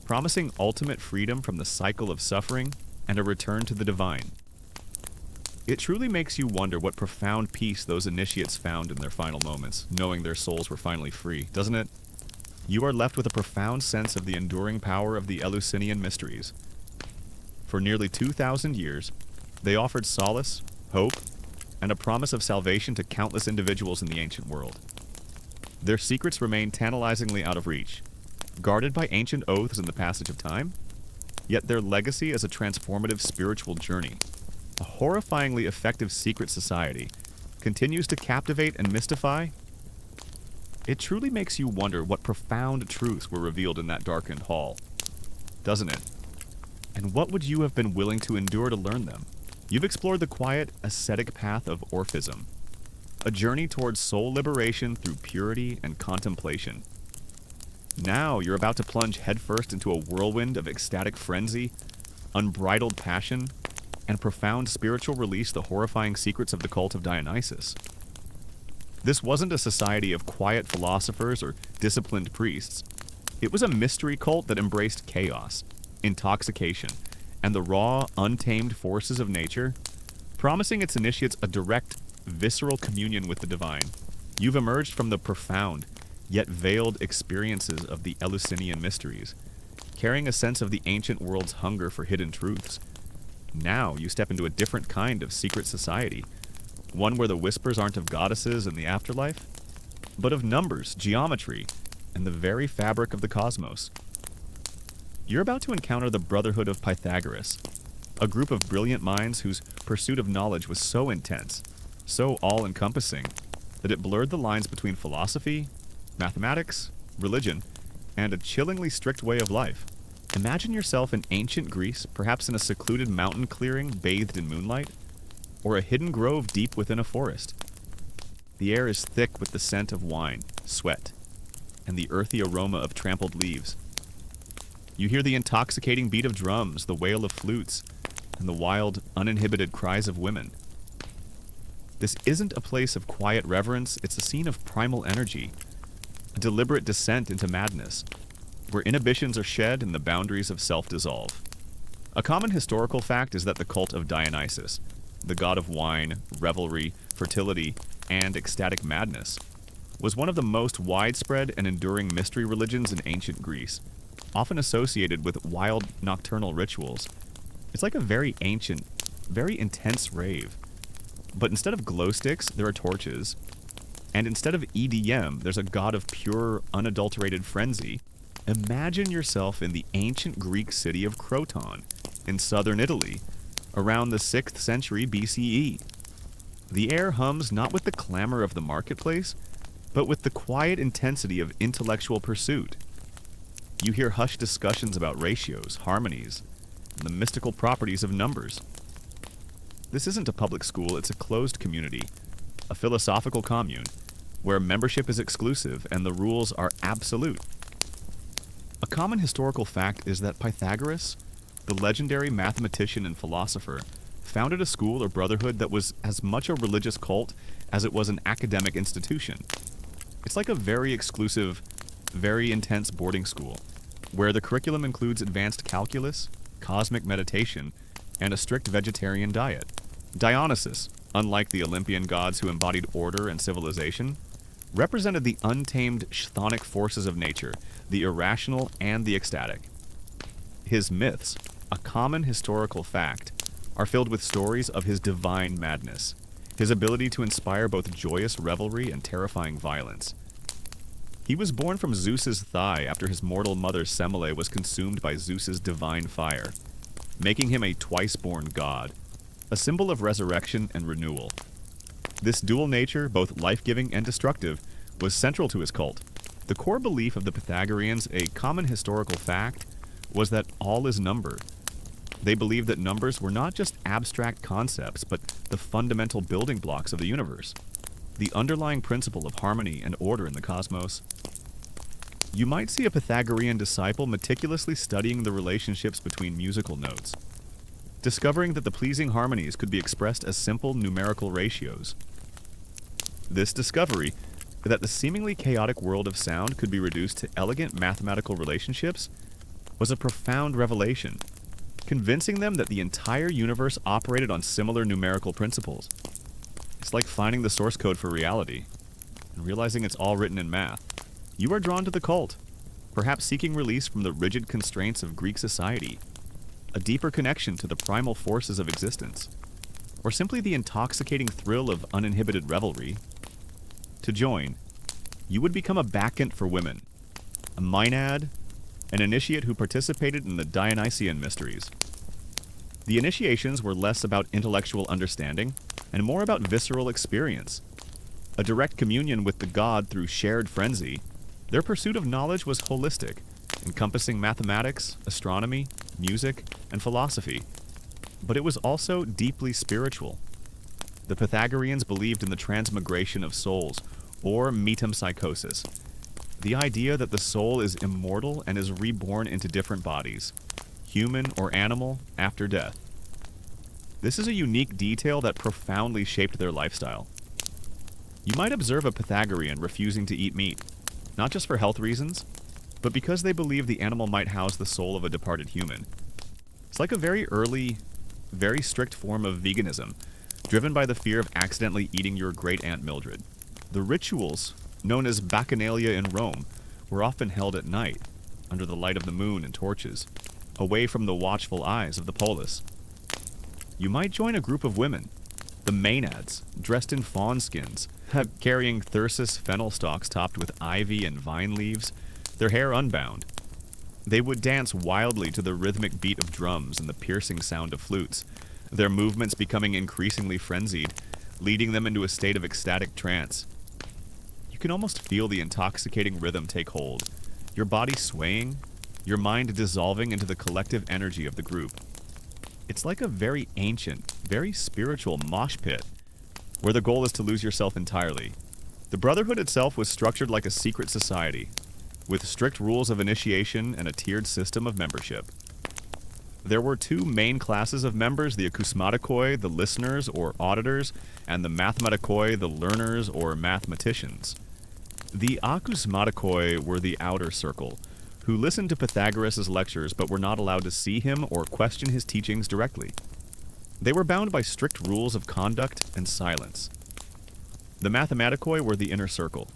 promising ultimate freedom from the cycle of suffering and a return to the divine. It truly makes you wonder what profound peace those initiates found in their final moments, knowing their souls were finally free, doesn't it? You are left with a profound sense of the enduring power of the Eleusinian mysteries. For nearly 2,000 years, they offered solace, hope, and a promise of salvation to countless individuals in the ancient world. Their secrets remain tantalizingly out of reach, guarded by ancient oaths in the passage of time, yet their legacy is a transformative spiritual journey. A horrifyingly effective secret society continues to captivate and mystify. It truly makes you wonder what profound truths were revealed in that darkened hall, doesn't it? And what would you have been willing to endure to learn them? You've explored the quiet, ascetic path of Orphism, a journey towards soul liberation through purity and contemplation. Now you're about to plunge headfirst into a whirlwind of ecstatic frenzy, unbridled passion, and profound spiritual release, the horrifying secrets of the cult of Dionysus. This wasn't a society of quiet philosophers or disciplined priests. It was a mystery cult that embraced chaos, intoxication, and the raw, untamed forces of nature, promising its initiates a direct, visceral communion with the divine. You've emerged from the profound, yet veiled experiences of the Eleusinian mysteries, carrying a sense of the ancient world's hunger for hidden truths. Now you step into a different kind of secret society, one where the whispers aren't of goddesses in the afterlife, but of numbers, geometry, and the very fabric of the cosmos. You're about to encounter the Brotherhood of Pythagoras, a group of brilliant minds whose pursuit of knowledge was so intense, so all-encompassing, that it blurred the lines between philosophy, mathematics, religion, and a chillingly strict way of life. Imagine yourself in ancient Greece, perhaps in a secluded mountain clearing bathed in moonlight, or a hidden grove deep within a forest. The air is thick with the scent of wine, sweat, and the earthy aroma of trampled leaves. You hear the intoxicating beat of drums, the wail of flutes, and the wild, uninhibited cries of women. This isn't a place of quiet reverence, it's a scene of primal energy, a deliberate descent into madness, where inhibitions are shed and the boundaries of self dissolve. A common historical fact is that the cult of Dionysus, the god of wine, revelry, fertility, and ecstatic madness, was one of the most widespread and enduring mystery religions in ancient Greece, often associated with wild nocturnal rituals. It's like a very ancient, very intense rave. But instead of glow sticks, there are torches. And instead of EDM, there's a god of pure, unadulterated frenzy. Imagine yourself in the ancient Greek city of Croton, in southern Italy, around the 6th century BCE. The air hums not with the clamor of the marketplace, but with the quiet intensity of intellectual pursuit. You hear hushed discussions about ratios, harmonies, and the mystical properties of numbers. This isn't a public school, it's a closed community, a philosophical commune, where membership is exclusive and the rules are absolute. A common historical fact is that Pythagoras, the legendary mathematician and philosopher, founded a school or brotherhood that was as much a religious cult as it was an academic institution. It's like a very exclusive, very intense boarding school, where the curriculum includes advanced calculus, cosmic meditation, and a strict vegetarian diet. Dionysus, unlike the Olympian gods who embodied order and civilization, represented the untamed chthonic forces of nature, the irrational and the ecstatic. His myths, a common historical fact, are filled with stories of his divine madness, his ability to inspire both joyous revelry and terrifying violence. He was born from Zeus's thigh after his mortal mother Semele was consumed by Zeus's divine fire, making him a twice-born god, a symbol of resurrection and renewal. This dual nature, both life-giving and destructive, was central to his cult. The core belief of the Pythagoreans, a common historical fact, was that all is number. They believed that numbers were not just abstract concepts, but the fundamental building blocks of the universe, the underlying principle of harmony and order in the cosmos. You might see a Pythagorean disciple meticulously studying the relationships between musical notes, discovering that the pleasing harmonies could be expressed as simple numerical ratios. This discovery, that the seemingly chaotic world of sound could be reduced to elegant mathematical relationships, was a profound revelation, convincing them that the entire universe operated on similar numerical principles. It's like finding the source code for reality and realizing it's all written in math. You are drawn to the cult, perhaps seeking release from the rigid constraints of Greek society, a deeper connection to the primal forces of existence, or simply the intoxicating thrill of uninhibited revelry. To join, you would become a bacchant for women, a maenad, an initiate who participated in the Dionysian mysteries. The initiations were less about intellectual understanding and more about visceral experience, a direct communion with the god through shared frenzy. Their pursuit of knowledge was holistic, encompassing mathematics, astronomy, music, and philosophy, but it was also deeply spiritual. The Pythagoreans believed in the transmigration of souls, or metempsychosis, the idea that the soul is immortal and is reborn into different bodies, human or animal, after death. This is a unique detail that profoundly shaped their lifestyle. You might observe a Pythagorean refusing to eat meat, not just for health reasons, but because they believe the animal might house the soul of a departed human. It's like a very early, very strict form of veganism, driven by the fear of accidentally eating your great-aunt Mildred. The rituals, known as bacchanalia in Rome, were often held at night, under the light of the moon and torches, away from the watchful eyes of the polis. You might join a group of women, the maenads, dressed in fawn skins, carrying thyrsus fennel stalks topped with ivy and vine leaves, their hair unbound. They would dance wildly to the rhythmic beat of drums and the piercing sound of flutes, their movements becoming increasingly frenzied, leading them into a state of ecstatic trance. You can almost feel the intoxicating rhythm take hold, your body swaying, your mind dissolving into the collective energy of the group. It's like a very ancient, very spiritual mosh pit, where the goal is to lose yourself entirely. The Brotherhood itself was structured like a secret society, with strict rules of initiation and a tiered system of membership. There were two main classes of members, the acousmatikoi, the listeners or auditors, and the mathematikoi, the learners or mathematicians. The acousmatikoi were the outer circle, who listened to Pythagoras' lectures but were not allowed to see him or question his teachings directly. They were bound by strict rules of conduct and silence. The mathematikoi were the inner circle,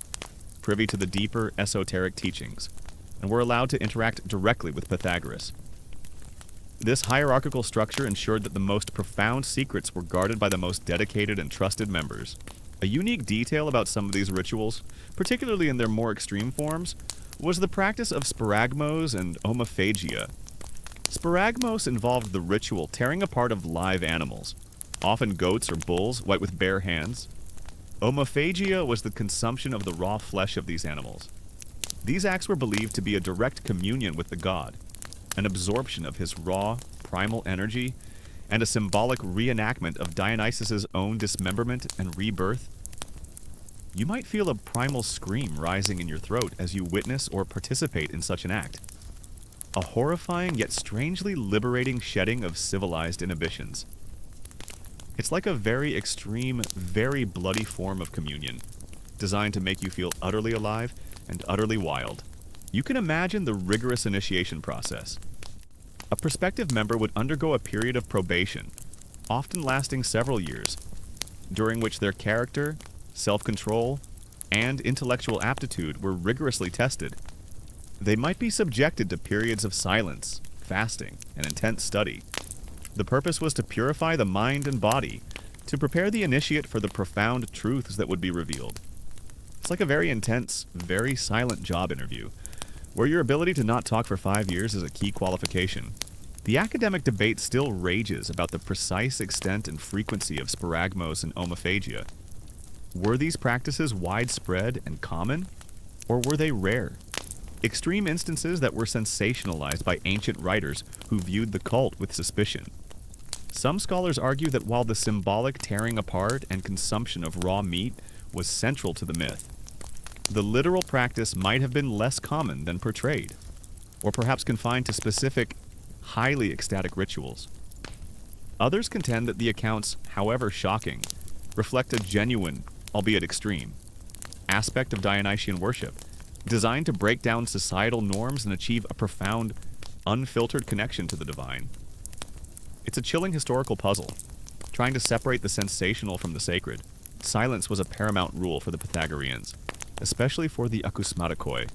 privy to the deeper esoteric teachings, and were allowed to interact directly with Pythagoras. This hierarchical structure ensured that the most profound secrets were guarded by the most dedicated and trusted members. A unique detail about some of these rituals, particularly in their more extreme forms, was the practice of sparagmos and omophagia. Sparagmos involved the ritual tearing apart of live animals, often goats or bulls, white with bare hands. Omophagia was the consumption of the raw flesh of these animals. These acts were believed to be a direct communion with the god, an absorption of his raw, primal energy, and a symbolic reenactment of Dionysus' own dismemberment and rebirth. You might feel a primal scream rising in your throat as you witness or participate in such an act. A horrifying yet strangely liberating shedding of civilized inhibitions. It's like a very extreme, very bloody form of communion, designed to make you feel utterly alive and utterly wild. You can imagine the rigorous initiation process. A prospective member would undergo a period of probation, often lasting several years, during which their character, self-control, and intellectual aptitude were rigorously tested. They might be subjected to periods of silence, fasting, and intense study. The purpose was to purify the mind and body, to prepare the initiate for the profound truths that would be revealed. It's like a very intense, very silent job interview, where your ability to not talk for 5 years is a key qualification. The academic debate still rages about the precise extent and frequency of sparagmos and omophagia. Were these practices widespread and common, or were they rare? Extreme instances that were sensationalized by ancient writers who viewed the cult with suspicion. Some scholars argue that while the symbolic tearing apart and consumption of raw meat was central to the myth, The literal practice might have been less common than portrayed, or perhaps confined to specific, highly ecstatic rituals. Others contend that the accounts, however shocking, reflect a genuine, albeit extreme, aspect of Dionysian worship, designed to break down societal norms and achieve a profound, unfiltered connection to the divine. It's a chilling historical puzzle, trying to separate the sensational from the sacred. Silence was a paramount rule for the Pythagoreans, especially for the akousmatikoi.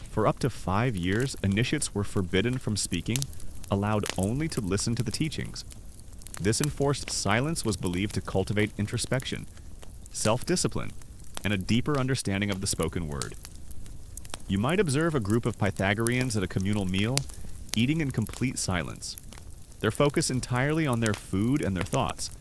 For up to 5 years, initiates were forbidden from speaking, allowed only to listen to the teachings. This enforced silence was believed to cultivate introspection, self-discipline, and a deeper understanding of the spoken word. You might observe a group of Pythagoreans at a communal meal, eating in complete silence. Their focus entirely on their food and their thoughts,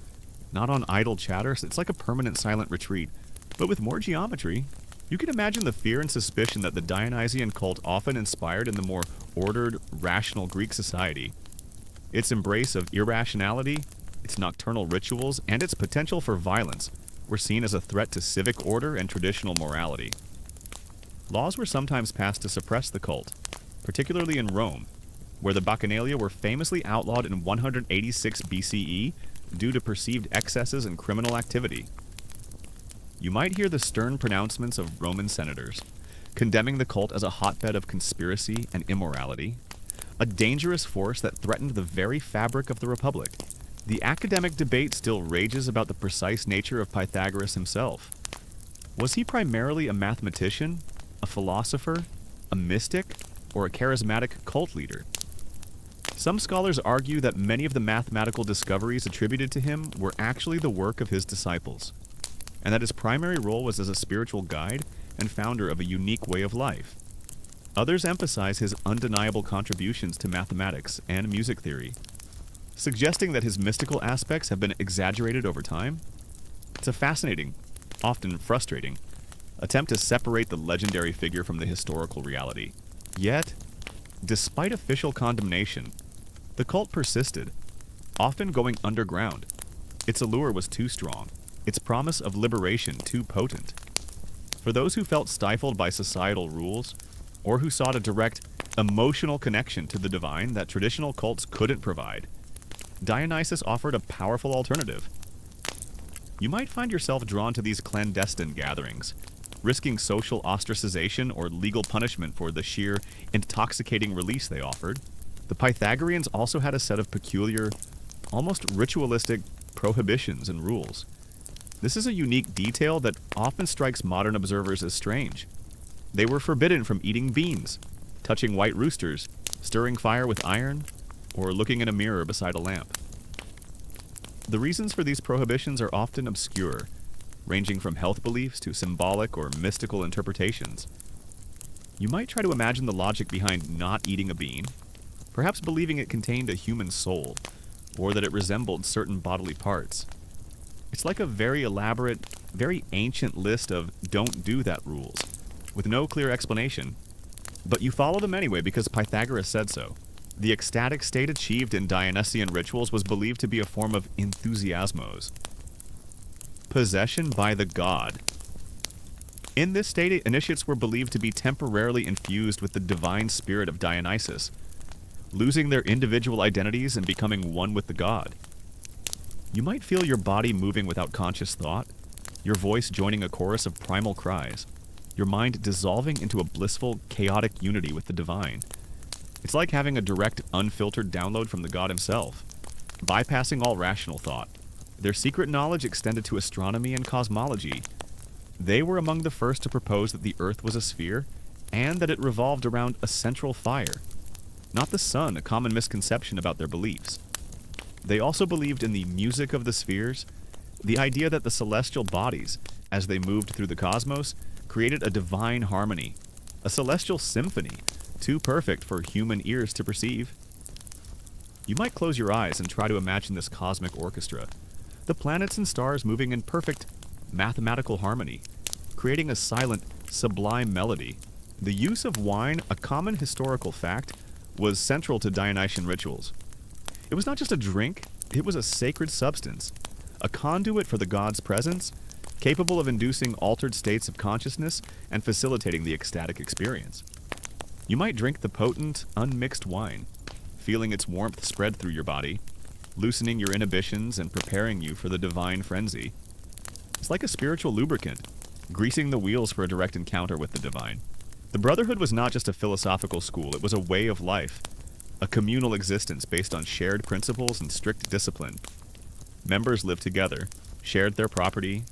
not on idle chatter. It's like a permanent silent retreat, but with more geometry. You can imagine the fear and suspicion that the Dionysian cult often inspired in the more ordered, rational Greek society. Its embrace of irrationality, its nocturnal rituals, and its potential for violence were seen as a threat to civic order and traditional morality. Laws were sometimes passed to suppress the cult, particularly in Rome, where the Bacchanalia were famously outlawed in 186 BCE due to perceived excesses and criminal activity. You might hear the stern pronouncements of Roman senators, condemning the cult as a hotbed of conspiracy and immorality, a dangerous force that threatened the very fabric of the Republic. The academic debate still rages about the precise nature of Pythagoras himself. Was he primarily a mathematician, a philosopher, a mystic, or a charismatic cult leader? Some scholars argue that many of the mathematical discoveries attributed to him were actually the work of his disciples, and that his primary role was as a spiritual guide and founder of a unique way of life. Others emphasize his undeniable contributions to mathematics and music theory, suggesting that his mystical aspects have been exaggerated over time. It's a fascinating, often frustrating, attempt to separate the legendary figure from the historical reality. Yet, despite official condemnation, the cult persisted, often going underground. Its allure was too strong, its promise of liberation too potent. For those who felt stifled by societal rules, or who sought a direct, emotional connection to the divine that traditional cults couldn't provide, Dionysus offered a powerful alternative. You might find yourself drawn to these clandestine gatherings, risking social ostracization or legal punishment for the sheer, intoxicating release they offered. The Pythagoreans also had a set of peculiar, almost ritualistic prohibitions and rules. This is a unique detail that often strikes modern observers as strange. They were forbidden from eating beans, touching white roosters, stirring fire with iron, or looking in a mirror beside a lamp. The reasons for these prohibitions are often obscure, ranging from health beliefs to symbolic or mystical interpretations. You might try to imagine the logic behind not eating a bean, perhaps believing it contained a human soul, or that it resembled certain bodily parts. It's like a very elaborate, very ancient list of don't do that rules, with no clear explanation. But you follow them anyway because Pythagoras said so. The ecstatic state achieved in Dionysian rituals was believed to be a form of enthusiasmos, possession by the god. In this state, initiates were believed to be temporarily infused with the divine spirit of Dionysus, losing their individual identities and becoming one with the god. You might feel your body moving without conscious thought, your voice joining a chorus of primal cries, your mind dissolving into a blissful, chaotic unity with the divine. It's like having a direct, unfiltered download from the god himself, bypassing all rational thought. Their secret knowledge extended to astronomy and cosmology. They were among the first to propose that the Earth was a sphere, and that it revolved around a central fire, not the sun, a common misconception about their beliefs. They also believed in the music of the spheres, the idea that the celestial bodies, as they moved through the cosmos, created a divine harmony, a celestial symphony, too perfect for human ears to perceive. You might close your eyes and try to imagine this cosmic orchestra, the planets and stars moving in perfect, mathematical harmony, creating a silent, sublime melody. The use of wine, a common historical fact, was central to Dionysian rituals. It was not just a drink, it was a sacred substance, a conduit for the god's presence, capable of inducing altered states of consciousness and facilitating the ecstatic experience. You might drink the potent, unmixed wine, feeling its warmth spread through your body, loosening your inhibitions and preparing you for the divine frenzy. It's like a spiritual lubricant, greasing the wheels for a direct encounter with the divine. The Brotherhood was not just a philosophical school, it was a way of life, a communal existence based on shared principles and strict discipline. Members lived together, shared their property,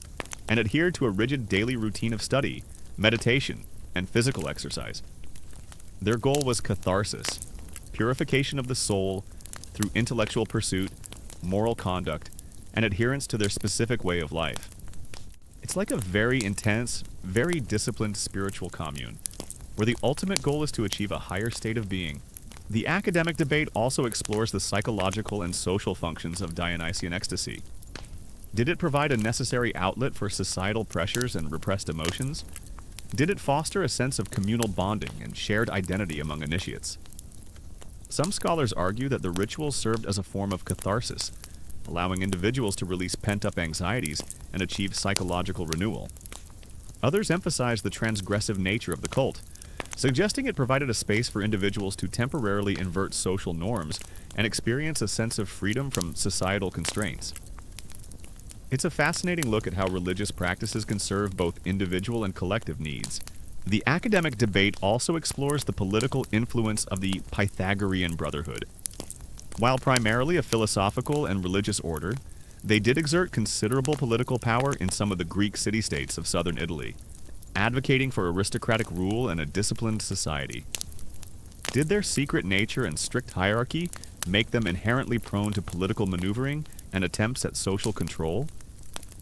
and adhered to a rigid daily routine of study, meditation, and physical exercise. Their goal was catharsis, purification of the soul through intellectual pursuit, moral conduct, and adherence to their specific way of life. It's like a very intense, very disciplined spiritual commune, where the ultimate goal is to achieve a higher state of being. The academic debate also explores the psychological and social functions of Dionysian ecstasy. Did it provide a necessary outlet for societal pressures and repressed emotions? Did it foster a sense of communal bonding and shared identity among initiates? Some scholars argue that the rituals served as a form of catharsis, allowing individuals to release pent-up anxieties and achieve psychological renewal. Others emphasize the transgressive nature of the cult, suggesting it provided a space for individuals to temporarily invert social norms and experience a sense of freedom from societal constraints. It's a fascinating look at how religious practices can serve both individual and collective needs. The academic debate also explores the political influence of the Pythagorean Brotherhood. While primarily a philosophical and religious order, they did exert considerable political power in some of the Greek city-states of southern Italy, advocating for aristocratic rule and a disciplined society. Did their secret nature and strict hierarchy make them inherently prone to political maneuvering and attempts at social control?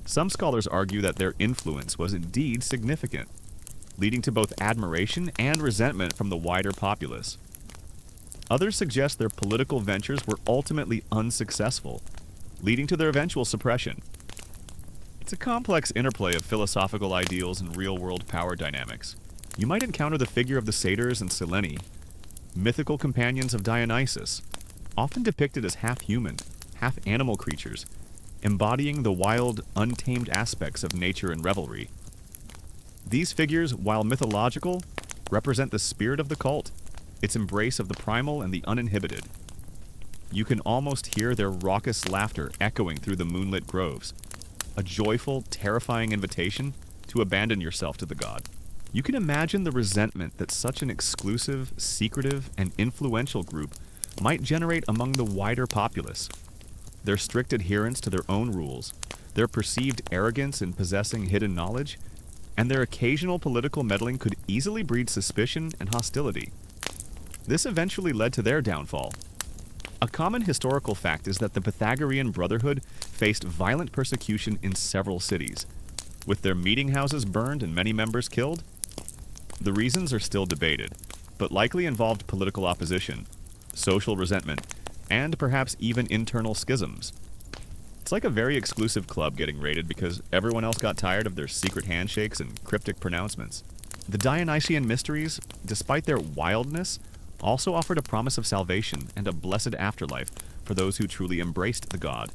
Some scholars argue that their influence was indeed significant, leading to both admiration and resentment from the wider populace. Others suggest their political ventures were ultimately unsuccessful, leading to their eventual suppression. It's a complex interplay of philosophical ideals and real-world power dynamics. You might encounter the figure of the satyrs and Sileni, mythical companions of Dionysus, often depicted as half-human, half-animal creatures, embodying the wild, untamed aspects of nature and revelry. These figures, while mythological, represent the spirit of the cult, its embrace of the primal and the uninhibited. You can almost hear their raucous laughter echoing through the moonlit groves, a joyful, terrifying invitation to abandon yourself to the god. You can imagine the resentment that such an exclusive, secretive, and influential group might generate among the wider populace. Their strict adherence to their own rules, their perceived arrogance in possessing hidden knowledge, and their occasional political meddling could easily breed suspicion and hostility. This eventually led to their downfall. A common historical fact is that the Pythagorean Brotherhood faced violent persecution in several cities, with their meeting houses burned and many members killed. The reasons are still debated, but likely involved political opposition, social resentment, and perhaps even internal schisms. It's like a very exclusive club getting raided because everyone else got tired of their secret handshakes and cryptic pronouncements. The Dionysian mysteries, despite their wildness, also offered a promise of salvation and a blessed afterlife for those who truly embraced the god.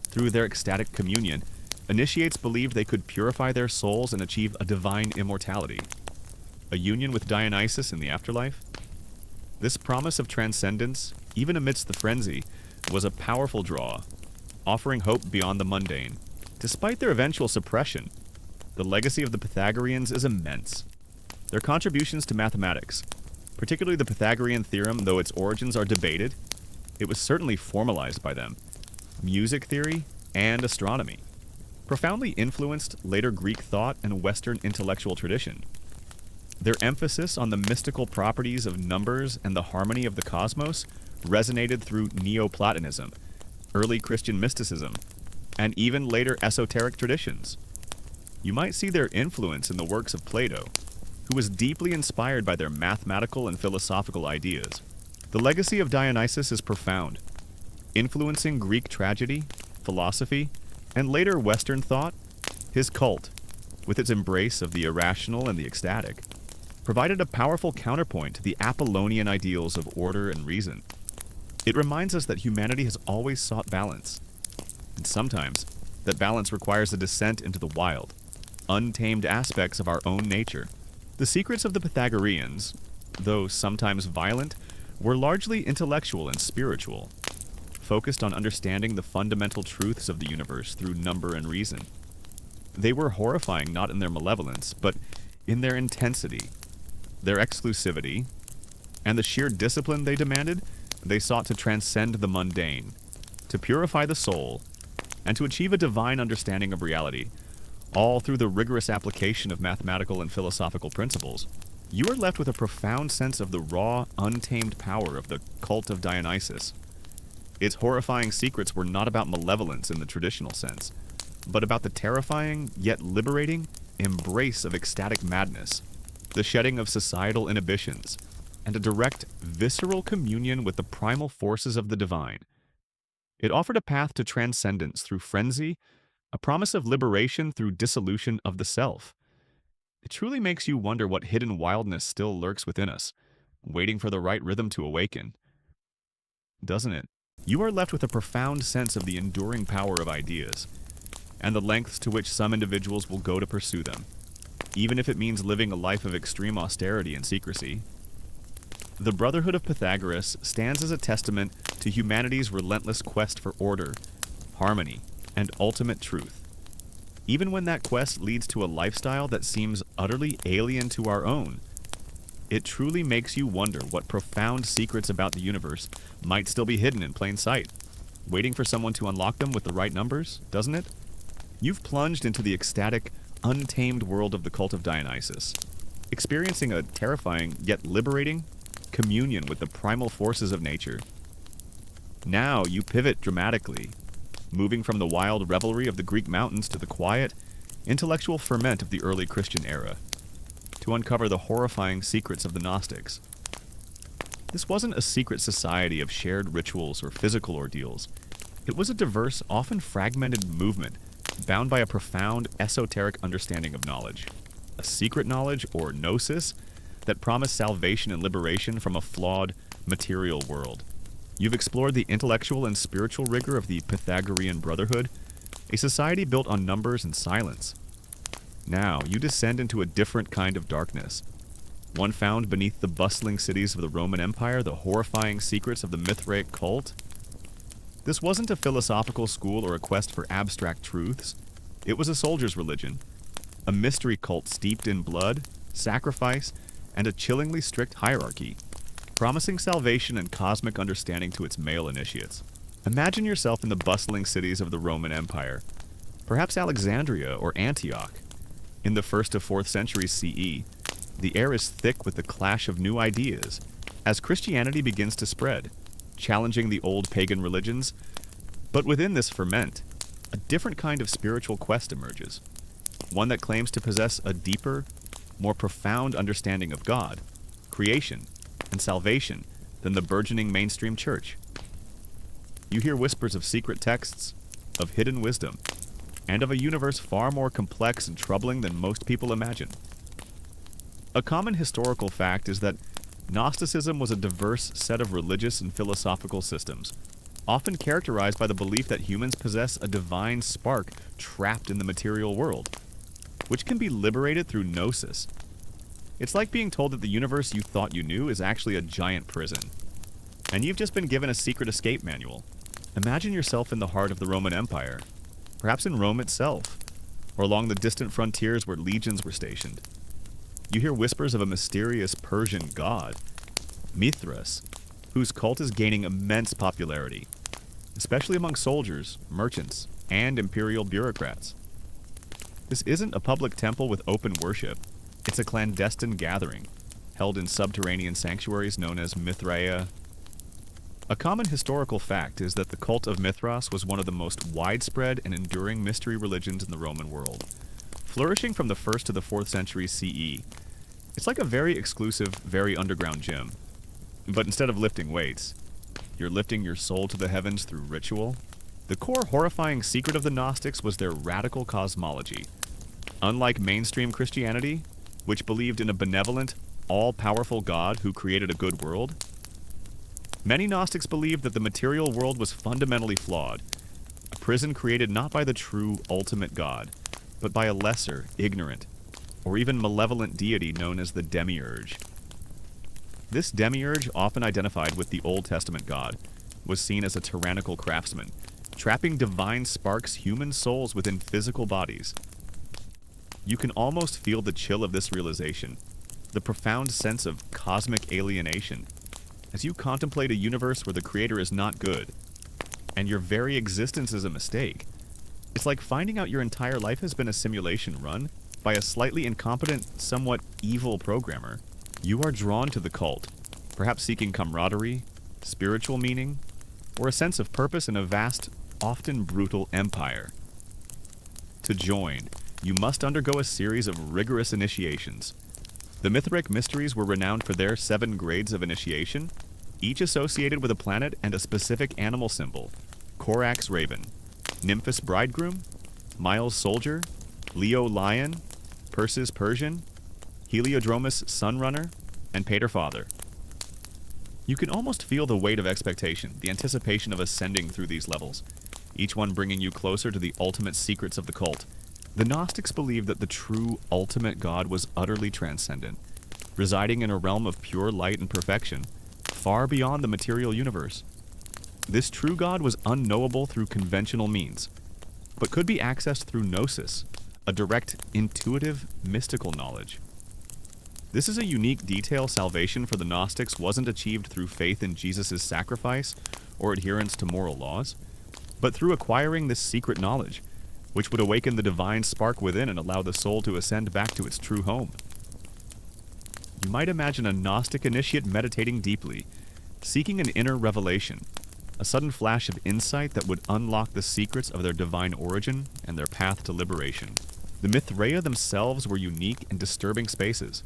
Through their ecstatic communion, initiates believed they could purify their souls and achieve a divine immortality. A union with Dionysus in the afterlife? This promise of transcendence, even amidst the frenzy, was a powerful draw, offering hope beyond the mundane. Despite their eventual suppression, the legacy of the Pythagoreans is immense. Their contributions to mathematics, particularly the Pythagorean theorem, though its origins are debated, it was certainly formalized by them, music theory, and astronomy, profoundly influenced later Greek thought and Western intellectual tradition. Their emphasis on the mystical properties of numbers and the harmony of the cosmos resonated through Neoplatonism, early Christian mysticism, and even later esoteric traditions. You might see their influence in the works of Plato, who was deeply inspired by their mathematical and philosophical ideas. The legacy of Dionysus is profound, influencing Greek tragedy, philosophy, and later Western thought. His cult, with its embrace of the irrational and the ecstatic, provided a powerful counterpoint to the Apollonian ideals of order and reason. It reminds us that humanity has always sought balance, and sometimes that balance requires a descent into the wild, untamed aspects of our own nature. The secrets of the Pythagoreans, though sometimes violent, were largely intellectual and spiritual, focused on understanding the fundamental truths of the universe through number and reason. They were horrifying not in their malevolence, but in their intensity, their exclusivity, and the sheer discipline they demanded. They sought to transcend the mundane, to purify the soul, and to achieve a divine understanding of reality, all through the rigorous application of mathematical and philosophical principles. You are left with a profound sense of the raw, untamed power of the cult of Dionysus. Its horrifying secrets were not about malevolence in the traditional sense, but about the terrifying, yet liberating, embrace of ecstatic madness, the shedding of societal inhibitions, and a direct, visceral communion with the primal forces of the divine. It offered a path to transcendence through frenzy, a promise of liberation through dissolution of the self. It truly makes you wonder what hidden wildness still lurks within us, waiting for the right rhythm to awaken. Doesn't it? You are left with a profound sense of the enduring power of ideas, and the lengths to which some individuals will go to pursue them, even if it means living a life of extreme austerity and secrecy. The Brotherhood of Pythagoras stands as a testament to humanity's relentless quest for order, harmony, and ultimate truth. Even when that quest leads to a lifestyle that seems utterly alien to our own, it truly makes you wonder what profound secrets about the universe might still be hidden in plain sight, waiting for someone to unlock them with the right numbers, doesn't it? You've plunged into the ecstatic, untamed world of the cult of Dionysus, experiencing a terrifying yet liberating communion with the primal forces of nature. Now you pivot dramatically, moving from the wild revelry of the Greek mountains to the quiet, intellectual ferment of the early Christian era, to uncover the horrifying secrets of the Gnostics. This wasn't a secret society of shared rituals or physical ordeals. It was a diverse, often fragmented movement, bound by a profound, esoteric understanding of knowledge. A secret knowledge, or gnosis, that promised salvation and liberation from a flawed, material world. You've explored the intellectual and spiritual rigor of the Pythagorean Brotherhood, a society built on numbers and silence. Now, you descend into a different kind of darkness, one found beneath the bustling cities of the Roman Empire, the horrifying secrets of the Mithraic cult. This wasn't a philosophical school or a quest for abstract truths. It was a soldier's religion, a mystery cult steeped in blood, sacrifice, and a chillingly strict hierarchy, promising salvation and cosmic understanding to its male initiates. Imagine yourself in the bustling cities of the Roman Empire, perhaps Alexandria or Antioch. In the 1st to 4th centuries CE, the air is thick with the clash of new ideas as Christianity begins to spread, challenging the old pagan religions. But within this ferment, a different kind of spiritual quest emerges, one that claims to possess a deeper, more profound understanding of God, creation, and salvation than the burgeoning mainstream church. You hear whispers of secret texts, of hidden wisdom, and of a universe far more complex and troubling than most people imagine. A common historical fact is that Gnosticism was a diverse set of religious and philosophical systems, often characterized by the belief that humans possess a divine spark trapped in the material world, which can be liberated through gnosis. It's like being told that the universe you thought you knew is actually a giant prison, and you've just been given a secret escape manual. Imagine yourself in the heart of the Roman Empire, perhaps in Rome itself, or along the distant frontiers where legions were stationed. You hear whispers of a mysterious Persian god, Mithras, whose cult is gaining immense popularity, especially among soldiers, merchants, and imperial bureaucrats. This isn't a public temple with open worship. It's a clandestine gathering, held in subterranean sanctuaries known as Mithraea. A common historical fact is that the cult of Mithras was one of the most widespread and enduring mystery religions in the Roman world, flourishing from the 1st to the 4th centuries CE. It's like a very exclusive, very underground gym. But instead of lifting weights, you're lifting your soul to the heavens through ritual. The core horrifying secret of the Gnostics was their radical cosmology. Unlike mainstream Christianity, which believed in a benevolent, all-powerful God who created a good world, many Gnostics believed that the material world was fundamentally flawed, a prison created not by the true ultimate God, but by a lesser, ignorant, or even malevolent deity known as the demiurge. This demiurge, often identified with the Old Testament God, was seen as a tyrannical craftsman, trapping divine sparks' human souls within physical bodies. You can almost feel the chill of this realization, the profound sense of cosmic alienation, as you contemplate a universe where the creator is not good, and your very existence is a mistake. It's like finding out your entire life has been a simulation run by a slightly incompetent, somewhat evil programmer. You are drawn to the cult, perhaps seeking camaraderie, spiritual meaning, or a sense of purpose in a vast, often brutal empire. To join, you must undergo a series of rigorous initiations. The Mithric mysteries were renowned for their 7 grades of initiation, each associated with a planet and a specific animal symbol: Korax Raven, Nymphus Bridegroom, Miles Soldier, Leo Lion, Persis Persian, Heliodromus Sunrunner, and Pater Father. You can almost feel the weight of expectation, the anticipation of ascending through these levels, each one bringing you closer to the ultimate secrets of the cult. The Gnostics believed that the true ultimate God was utterly transcendent, residing in a realm of pure light and perfection, far beyond the material universe. This true God was unknowable through conventional means, but could be accessed through gnosis, a direct, intuitive, mystical knowledge. This is a unique detail. Salvation for the Gnostics wasn't achieved through faith in Jesus' sacrifice or adherence to moral laws, but through acquiring this secret knowledge, which would awaken the divine spark within and allow the soul to ascend back to its true home. You might imagine a Gnostic initiate meditating deeply, seeking an inner revelation, a sudden flash of insight that would unlock the secrets of their divine origin and their path to liberation. The Mithraea themselves were unique and disturbing spaces.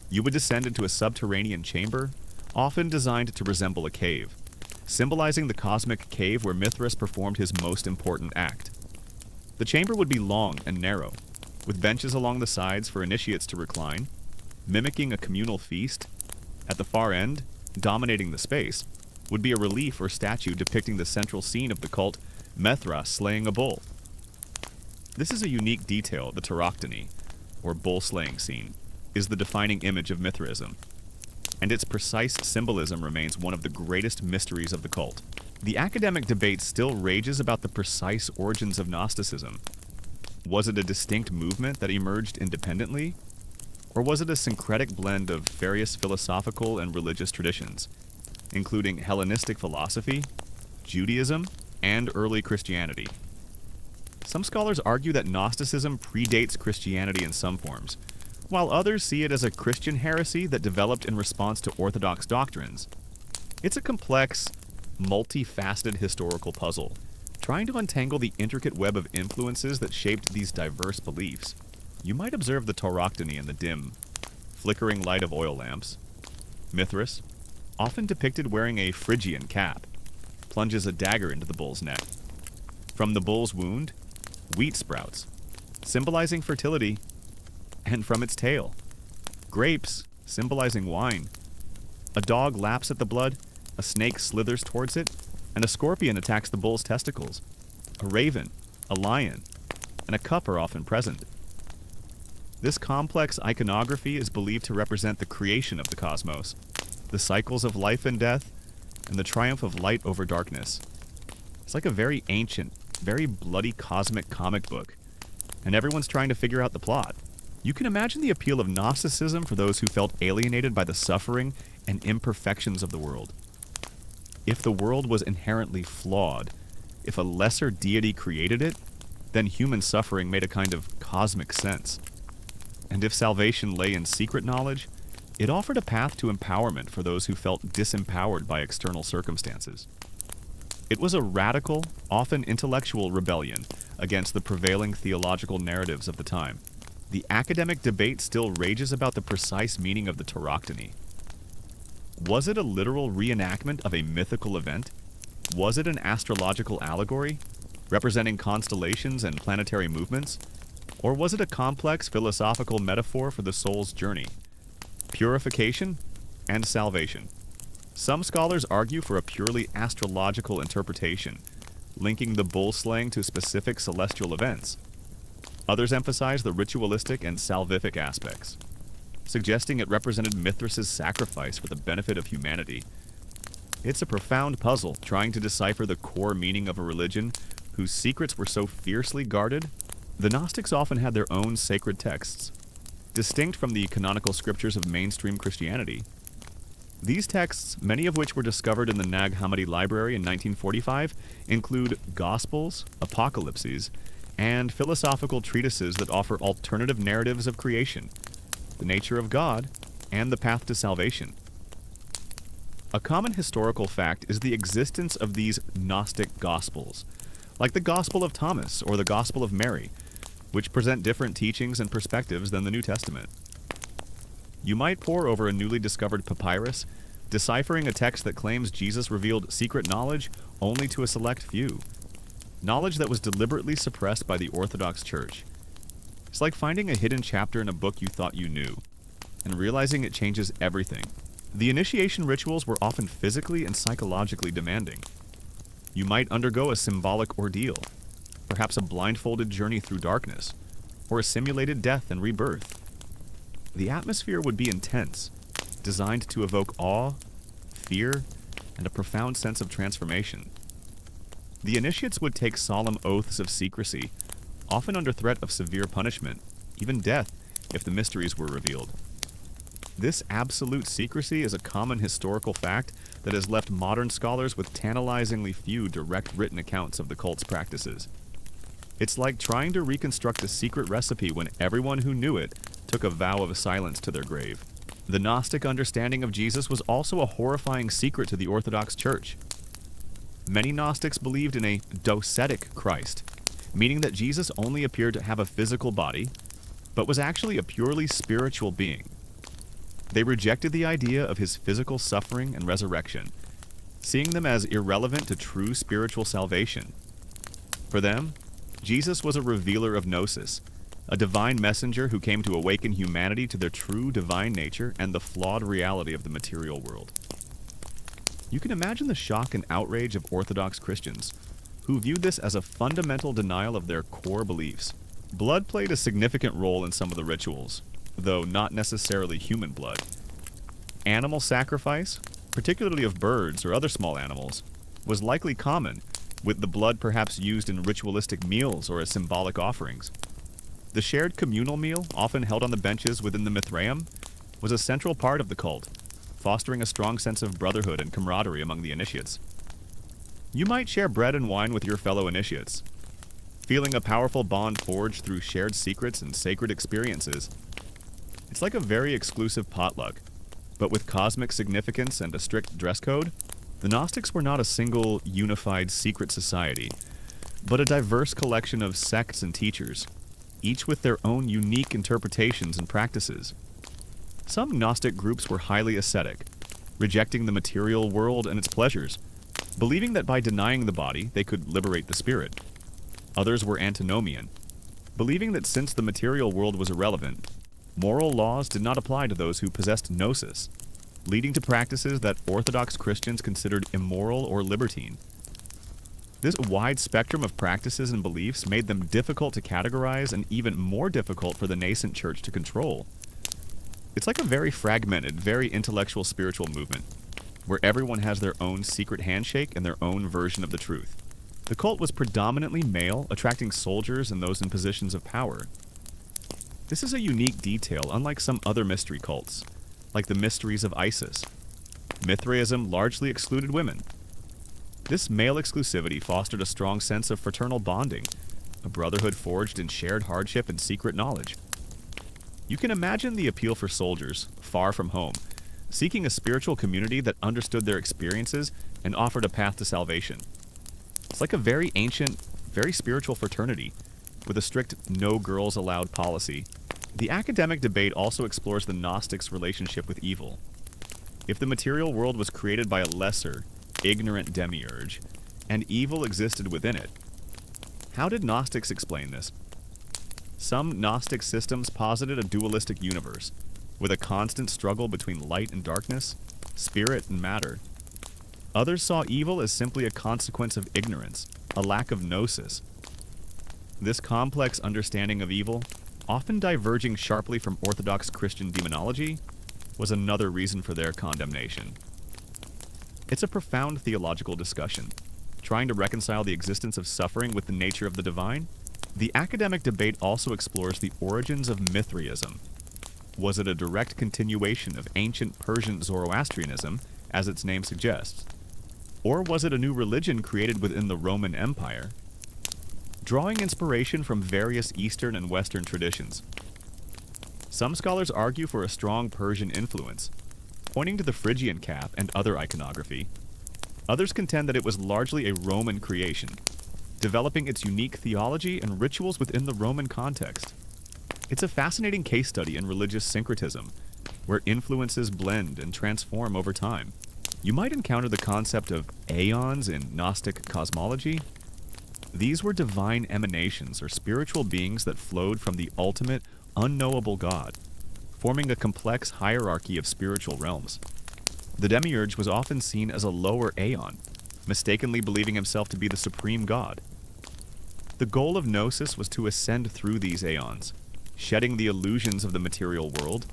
You would descend into a subterranean chamber, often designed to resemble a cave, symbolizing the cosmic cave where Mithras performed his most important act. The chamber would be long and narrow, with benches along the sides for initiates to recline, mimicking a communal feast. At the far end, dominating the space, would be a relief or statue depicting the central scene of the cult, Mithras slaying a bull. This is a unique detail. The tauroctony, or bull-slaying scene, is the defining image of Mithraism, and its precise symbolism remains one of the greatest mysteries of the cult. The academic debate still rages about the precise origins of Gnosticism. Was it a distinct movement that emerged independently, or was it a syncretic blend of various philosophical and religious traditions, including Hellenistic philosophy, Judaism, and early Christianity? Some scholars argue that Gnosticism predates Christianity in some forms, while others see it as a Christian heresy that developed in response to Orthodox doctrines. It's a complex, multifaceted historical puzzle, trying to untangle the intricate web of influences that shaped these diverse beliefs. You might observe the tauroctony in the dim, flickering light of oil lamps. Mithras, often depicted wearing a Phrygian cap, plunges a dagger into the bull's neck. From the bull's wound, wheat sprouts, symbolizing fertility, and from its tail, grapes, symbolizing wine. A dog laps at the blood, a snake slithers towards it, and a scorpion attacks the bull's testicles. A raven, a lion, and a cup are often present. This complex iconography is believed to represent the creation of the cosmos, the cycles of life and death, and the triumph of light over darkness. It's like a very ancient, very bloody cosmic comic book, and everyone's trying to figure out the plot. You can imagine the appeal of Gnosticism for those who felt alienated by the suffering and imperfections of the world. If the world was inherently flawed, if a lesser deity created it, then human suffering made a kind of cosmic sense. And if salvation lay in secret knowledge, it offered a path to empowerment for those who felt disempowered by external circumstances. It was a radical, often intellectual rebellion against the prevailing theological narratives of the time. The academic debate still rages about the precise meaning of the tauroctony. Was it a literal reenactment of a mythical event? Was it an astrological allegory, representing constellations and planetary movements? Or was it a complex philosophical metaphor for the soul's journey, purification, and salvation? Some scholars argue for a purely astrological interpretation, linking the bull slaying to specific celestial events. Others emphasize the ritualistic and salvific aspects, suggesting it represented Mithras' sacrifice for the benefit of humanity. It's a profound puzzle trying to decipher the core meaning of a religion whose secrets were so fiercely guarded. The Gnostics often had their own sacred texts, distinct from the canonical scriptures of mainstream Christianity. These texts, many of which were discovered in the Nag Hammadi Library in 1945, include Gospels, Apocalypses, and philosophical treatises that offer alternative narratives of creation, the nature of God, and the path to salvation. A common historical fact is the existence of these Gnostic Gospels, like the Gospel of Thomas or the Gospel of Mary, which present different teachings and perspectives than the New Testament. You might pore over a newly discovered papyrus, deciphering a text that claims Jesus revealed secret knowledge only to a select few, knowledge that was deliberately suppressed by the Orthodox Church. It's like finding a hidden chapter in a book you thought you knew, and realizing it changes everything. The initiation rituals were often physically and psychologically demanding. You might undergo a symbolic ordeal, perhaps a blindfolded journey through darkness, or a simulated death and rebirth. The atmosphere would be intense, designed to evoke awe, fear, and a profound sense of transformation. The initiates would take solemn oaths of secrecy, often under threat of severe punishment, even death, if the mysteries were revealed. This absolute secrecy is a common historical fact that has left modern scholars with tantalizingly few direct written accounts of the cult's practices. It's like trying to reconstruct a secret recipe when everyone who knew it took a vow of silence to their grave. The Gnostic understanding of Jesus was also a horrifying secret to the Orthodox Church. Many Gnostics believed in a docetic Christ, meaning that Jesus only appeared to have a physical body, but was actually a purely spiritual being. They rejected the idea of his physical suffering and resurrection, seeing them as irrelevant to true spiritual salvation. For them, Jesus was a revealer of gnosis, a divine messenger who came to awaken humanity to their true divine nature and the flawed reality of the material world. You can imagine the shock and outrage of Orthodox Christians, who viewed this as a fundamental denial of their core beliefs. Blood played a significant role in some of the rituals, though not necessarily human blood. Animal sacrifice, particularly of birds or other small animals, was likely common, with the blood perhaps used in ritualistic meals or as symbolic offerings. The shared communal meal, often held on the benches within the Mithraeum, was a central part of the cult, fostering a strong sense of brotherhood and camaraderie among the initiates. You might share bread and wine with your fellow initiates, feeling a powerful bond forged through shared secrets and sacred experiences. It's like a very exclusive potluck, but with cosmic significance and a strict dress code. The Gnostics were not a single, unified secret society, but a diverse collection of sects and teachers, each with their own unique interpretations and practices. Some Gnostic groups were highly ascetic, rejecting the material world and its pleasures, believing that by denying the body they could liberate the spirit. Others were antinomian, believing that since the material world was irrelevant, moral laws did not apply to those who possessed gnosis, leading to practices that Orthodox Christians considered immoral or libertine. This wide spectrum of practices and beliefs made them difficult to categorize and even more difficult for the nascent church to control. It's like a very fragmented, very intellectual spiritual movement, where everyone has their own secret handshake and their own version of the truth. The cult was predominantly male, attracting soldiers and those in positions of power. This is a unique detail, unlike some other mystery cults, like the mysteries of Isis. Mithraism largely excluded women. This male exclusivity fostered a strong sense of fraternal bonding, a brotherhood forged in shared hardship and secret knowledge. You can imagine the appeal for soldiers, far from home, seeking a spiritual community that understood their experiences and offered a path to salvation. It's like a very ancient, very spiritual fraternity, with a strict no girls allowed policy. The academic debate also explores the Gnostics' relationship with evil. If the material world was created by a lesser, ignorant demiurge, and evil existed within it, how did Gnostics explain this? Some Gnostic systems posited a dualistic universe, with a constant struggle between light and darkness, spirit and matter. Others saw evil as simply a consequence of ignorance, a lack of gnosis. This complex understanding of evil, often diverging sharply from Orthodox Christian demonology, was another reason for their condemnation. It's a profound theological discussion, trying to reconcile the existence of suffering with the nature of the divine. The academic debate also explores the origins of Mithraism. Was it a direct continuation of ancient Persian Zoroastrianism, as its name suggests? Or was it a new religion created within the Roman Empire? Drawing inspiration from various Eastern and Western traditions. Some scholars argue for a strong Persian influence, pointing to the Phrygian cap and other iconography. Others contend that it was largely a Roman creation, developing its unique theology and rituals within the Roman context. It's a fascinating case study in religious syncretism, where influences blend and transform over time. You might encounter the concept of aeons in Gnostic cosmology. These were divine emanations or spiritual beings that flowed from the ultimate, unknowable God, forming a complex hierarchy of spiritual realms. The demiurge was often seen as a lower aeon, mistakenly believing himself to be the supreme God. The goal of Gnosis was to ascend through these aeons, shedding the illusions of the material world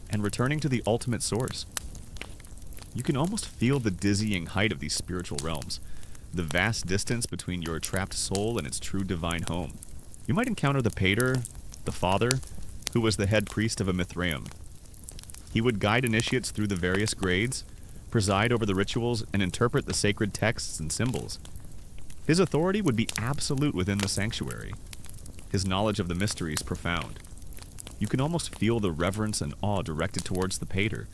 and returning to the ultimate source. You can almost feel the dizzying height of these spiritual realms, the vast distance between your trapped soul and its true divine home. You might encounter the pater, the father, who was the head priest of a Mithraeum. He would guide initiates through the various grades, preside over the rituals, and interpret the sacred texts and symbols. His authority would be absolute within the sanctuary. His knowledge of the mysteries profound. You can almost feel the reverence and awe directed towards the pater,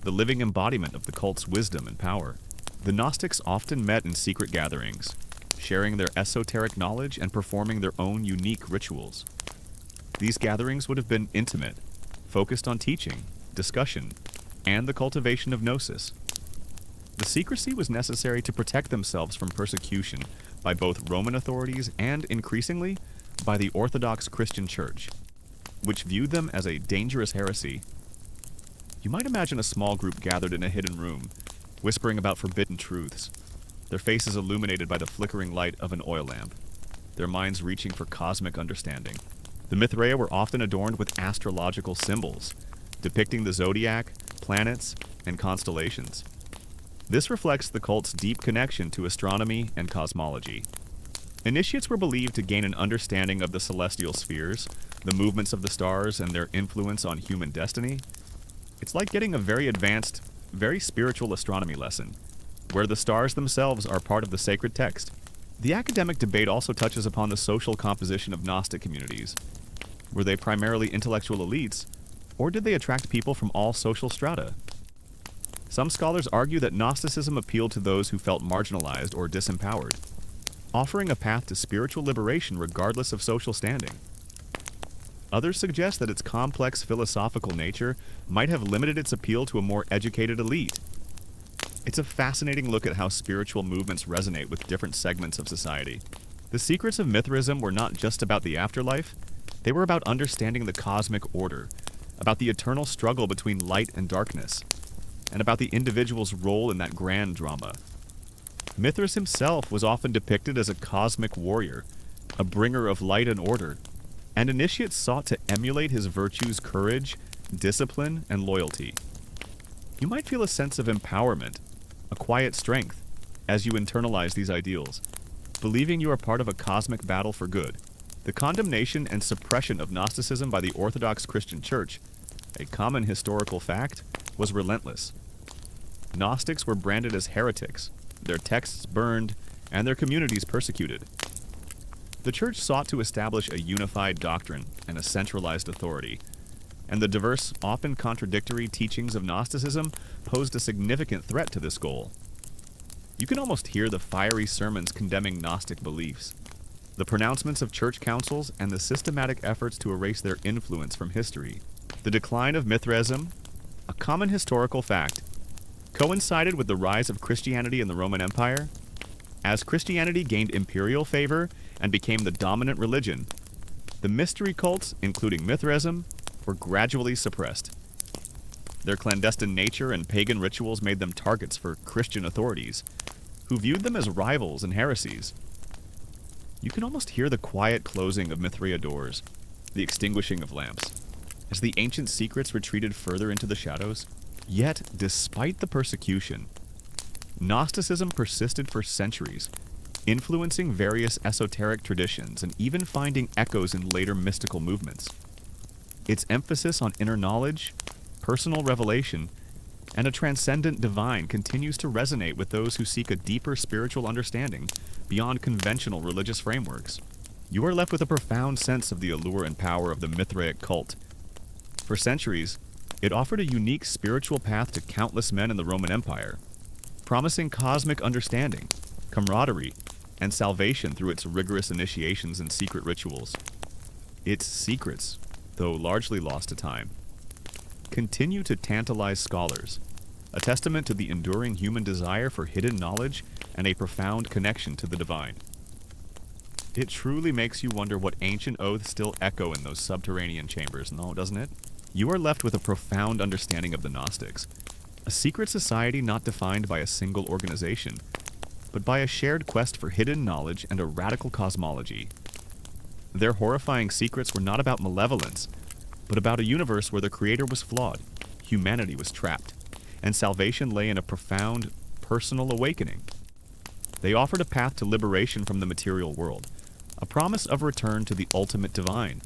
the living embodiment of the cult's wisdom and power. The Gnostics often met in secret gatherings, sharing their esoteric knowledge and performing their own unique rituals. These gatherings would have been intimate, focused on teaching, discussion, and the cultivation of gnosis. The secrecy was necessary to protect themselves from persecution by both Roman authorities and, increasingly, by the Orthodox Christian Church, which viewed them as a dangerous heresy. You might imagine a small group gathered in a hidden room, whispering about forbidden truths, their faces illuminated by the flickering light of an oil lamp, their minds reaching for cosmic understanding. The Mithraea were often adorned with astrological symbols, depicting the zodiac, planets, and constellations. This reflects the cult's deep connection to astronomy and cosmology. Initiates were believed to gain an understanding of the celestial spheres, the movements of the stars, and their influence on human destiny. It's like getting a very advanced, very spiritual astronomy lesson, where the stars themselves are part of the sacred text. The academic debate also touches upon the social composition of Gnostic communities. Were they primarily intellectual elites, or did they attract people from all social strata? Some scholars argue that Gnosticism appealed to those who felt marginalized or disempowered, offering a path to spiritual liberation regardless of social standing. Others suggest that its complex philosophical nature might have limited its appeal to a more educated elite. It's a fascinating look at how spiritual movements resonate with different segments of society. The secrets of Mithraism were not just about the afterlife, they were about understanding the cosmic order, about the eternal struggle between light and darkness, and about the individual's role in that grand drama. Mithras himself was often depicted as a cosmic warrior, a bringer of light and order, and initiates sought to emulate his virtues: courage, discipline, and loyalty. You might feel a sense of empowerment, a quiet strength, as you internalize these ideals, believing you are part of a cosmic battle for good. The condemnation and suppression of Gnosticism by the Orthodox Christian Church, a common historical fact, was relentless. Gnostics were branded as heretics, their texts burned, and their communities persecuted. The Church sought to establish a unified doctrine and a centralized authority, and the diverse, often contradictory teachings of Gnosticism posed a significant threat to this goal. You can almost hear the fiery sermons condemning Gnostic beliefs, the pronouncements of church councils, and the systematic efforts to erase their influence from history. The decline of Mithraism, a common historical fact, coincided with the rise of Christianity in the Roman Empire. As Christianity gained imperial favor and became the dominant religion, the mystery cults, including Mithraism, were gradually suppressed. Their clandestine nature and pagan rituals made them targets for Christian authorities, who viewed them as rivals and heresies. You can almost hear the quiet closing of Mithraea doors, the extinguishing of lamps, as the ancient secrets retreated further into the shadows. Yet, despite the persecution, Gnosticism persisted for centuries, influencing various esoteric traditions and even finding echoes in later mystical movements. Its emphasis on inner knowledge, personal revelation, and a transcendent divine continues to resonate with those who seek a deeper spiritual understanding beyond conventional religious frameworks. You are left with a profound sense of the allure and power of the Mithraic cult. For centuries, it offered a unique spiritual path to countless men in the Roman Empire, promising cosmic understanding, camaraderie, and salvation through its rigorous initiations and secret rituals. Its secrets, though largely lost to time, continue to tantalize scholars, a testament to the enduring human desire for hidden knowledge and a profound connection to the divine. It truly makes you wonder what ancient oaths still echo in those subterranean chambers, no, doesn't it? You are left with a profound understanding of the Gnostics, a secret society not defined by a single organization, but by a shared quest for hidden knowledge and a radical cosmology. Their horrifying secrets were not about malevolence, but about a universe where the creator was flawed, humanity was trapped, and salvation lay in a profound, personal awakening. They offered a path to liberation from the material world, a promise of return to the ultimate divine.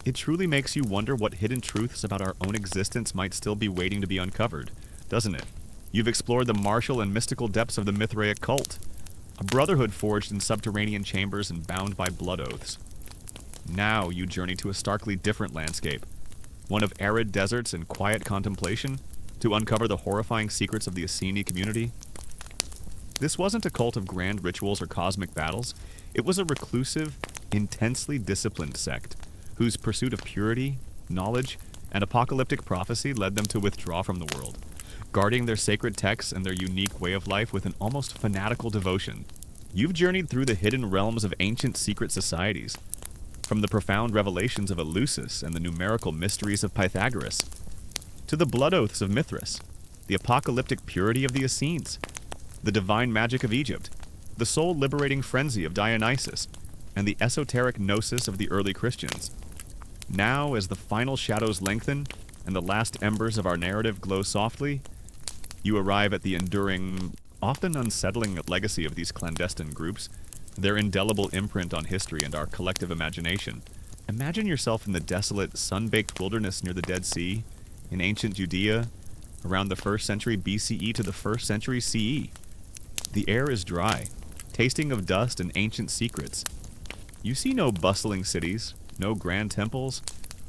It truly makes you wonder what hidden truths about our own existence might still be waiting to be uncovered, doesn't it? You've explored the martial and mystical depths of the Mithraic cult, a brotherhood forged in subterranean chambers and bound by blood oaths. Now you journey to a starkly different landscape, one of arid deserts and quiet contemplation, to uncover the horrifying secrets of the Essene community. This wasn't a cult of grand rituals or cosmic battles. It was a reclusive, intensely disciplined sect, whose pursuit of purity, knowledge, and apocalyptic prophecy led them to withdraw from the world, guarding their sacred texts and their unique way of life with an almost fanatical devotion. You've journeyed through the hidden realms of ancient secret societies, from the profound revelations of Eleusis and the numerical mysteries of Pythagoras, to the blood oaths of Mithras, the apocalyptic purity of the Essenes, the divine magic of Egypt, the soul-liberating frenzy of Dionysus, and the esoteric gnosis of the early Christians. Now, as the final shadows lengthen and the last embers of our narrative glow softly, you arrive at the enduring, often unsettling legacy of these clandestine groups, their indelible imprint on history and our collective imagination. Imagine yourself in the desolate, sun-baked wilderness near the Dead Sea, in ancient Judea, around the 1st century BCE to the 1st century CE. The air is dry, tasting of dust and ancient secrets. You see no bustling cities, no grand temples,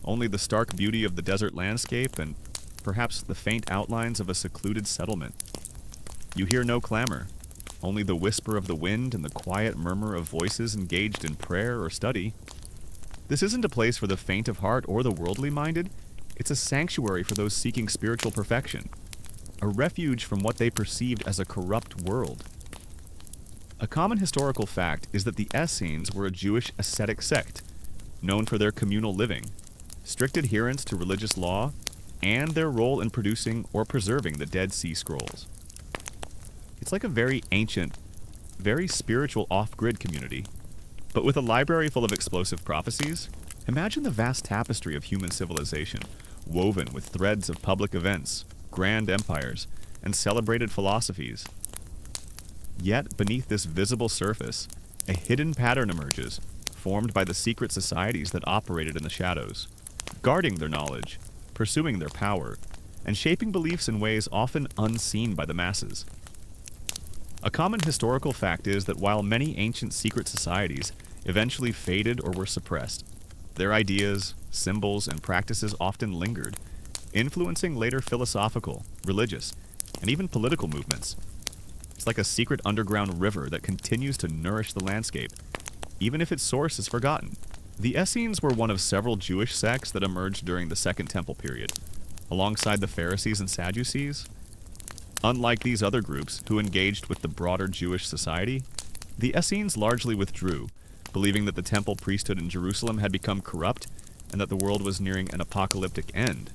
only the stark beauty of the desert landscape and perhaps the faint outlines of a secluded settlement. You hear no clamor, only the whisper of the wind and the quiet murmur of voices engaged in prayer or study. This isn't a place for the faint of heart or the worldly minded. It's a sanctuary for those seeking spiritual perfection, a refuge from what they perceived as a corrupt world. A common historical fact is that the Essenes were a Jewish ascetic sect, known for their communal living, strict adherence to religious law, and their role in producing or preserving the Dead Sea Scrolls. It's like a very ancient, very spiritual off-grid community, but with a library full of explosive prophecies. Imagine the vast tapestry of human civilization, woven with threads of public events, grand empires, and celebrated philosophies. Yet, beneath this visible surface, a hidden pattern emerges, formed by the secret societies that operated in the shadows, guarding their knowledge, pursuing their power, and shaping beliefs in ways often unseen by the masses. A common historical fact is that while many ancient secret societies eventually faded or were suppressed, their ideas, symbols, and practices often lingered, influencing later philosophical, religious, and even political movements. It's like a secret underground river that continues to nourish the landscape, even if its source is forgotten. The Essenes were one of several Jewish sects that emerged during the Second Temple period, alongside the Pharisees and Sadducees. Unlike these other groups, who engaged with the broader Jewish society, the Essenes largely withdrew, believing that the temple priesthood in Jerusalem had become corrupt and that the world was nearing an apocalyptic end.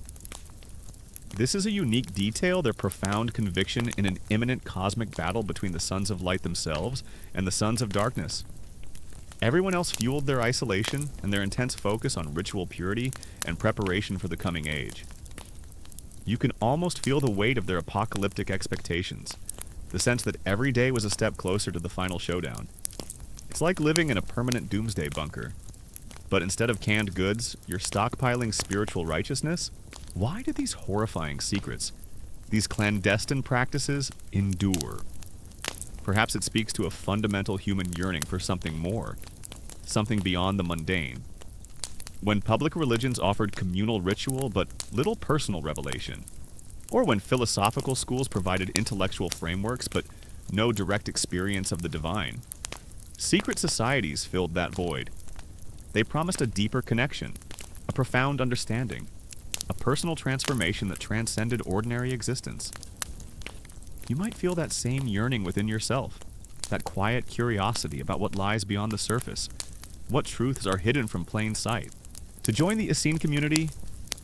This is a unique detail, their profound conviction in an imminent cosmic battle between the sons of light themselves and the sons of darkness. Everyone else fueled their isolation and their intense focus on ritual purity and preparation for the coming age. You can almost feel the weight of their apocalyptic expectations, the sense that every day was a step closer to the final showdown. It's like living in a permanent doomsday bunker. But instead of canned goods, you're stockpiling spiritual righteousness? Why do these horrifying secrets, these clandestine practices, endure? Perhaps it speaks to a fundamental human yearning for something more, something beyond the mundane. When public religions offered communal ritual but little personal revelation, or when philosophical schools provided intellectual frameworks but no direct experience of the divine, secret societies filled that void. They promised a deeper connection, a profound understanding, a personal transformation that transcended ordinary existence. You might feel that same yearning within yourself, that quiet curiosity about what lies beyond the surface, what truths are hidden from plain sight. To join the Essene community,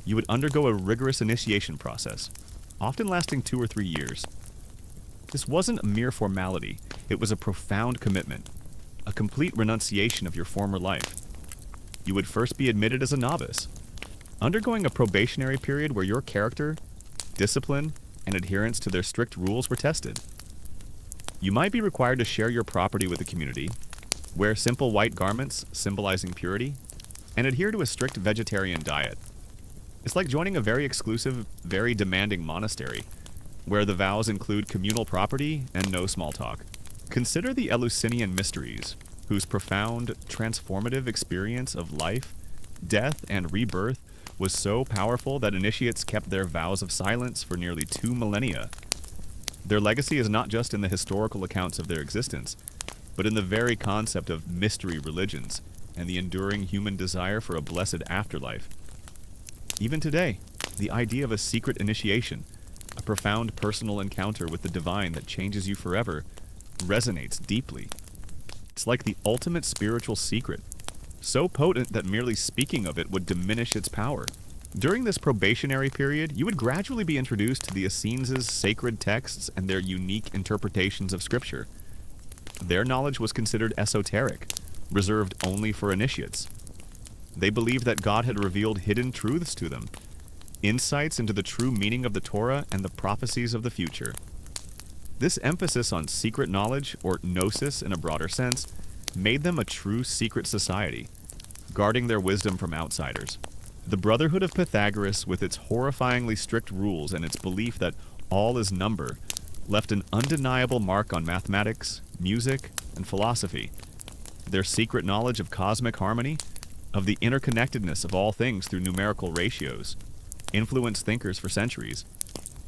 you would undergo a rigorous initiation process, often lasting 2 or 3 years. This wasn't a mere formality, it was a profound commitment, a complete renunciation of your former life. You would first be admitted as a novice, undergoing a probationary period where your character, discipline, and adherence to their strict rules were tested. You might be required to share your property with the community, wear simple white garments symbolizing purity, and adhere to a strict vegetarian diet. It's like joining a very exclusive, very demanding monastery, where the vows include communal property and no small talk. Consider the Eleusinian mysteries, whose profound, transformative experience of life, death, and rebirth was so powerful that initiates kept their vows of silence for nearly 2 millennia. Their legacy is not just in the historical accounts of their existence, but in the very concept of mystery religions and the enduring human desire for a blessed afterlife. Even today, the idea of a secret initiation, a profound personal encounter with the divine that changes you forever, resonates deeply. It's like the ultimate spiritual secret, so potent that merely speaking of it would diminish its power. During this probationary period, you would gradually be introduced to the Essenes' sacred texts and their unique interpretations of Scripture. Their knowledge was considered esoteric, reserved only for initiates. They believed that God had revealed hidden truths to them, insights into the true meaning of the Torah and the prophecies of the future. This emphasis on secret knowledge, or gnosis in a broader sense, made them a true secret society, guarding their wisdom from outsiders. The Brotherhood of Pythagoras, with its horrifyingly strict rules and its belief that all is number, left an undeniable mark on mathematics, music, and philosophy. Their secret knowledge of cosmic harmony, of the interconnectedness of all things through numerical ratios, influenced thinkers for centuries.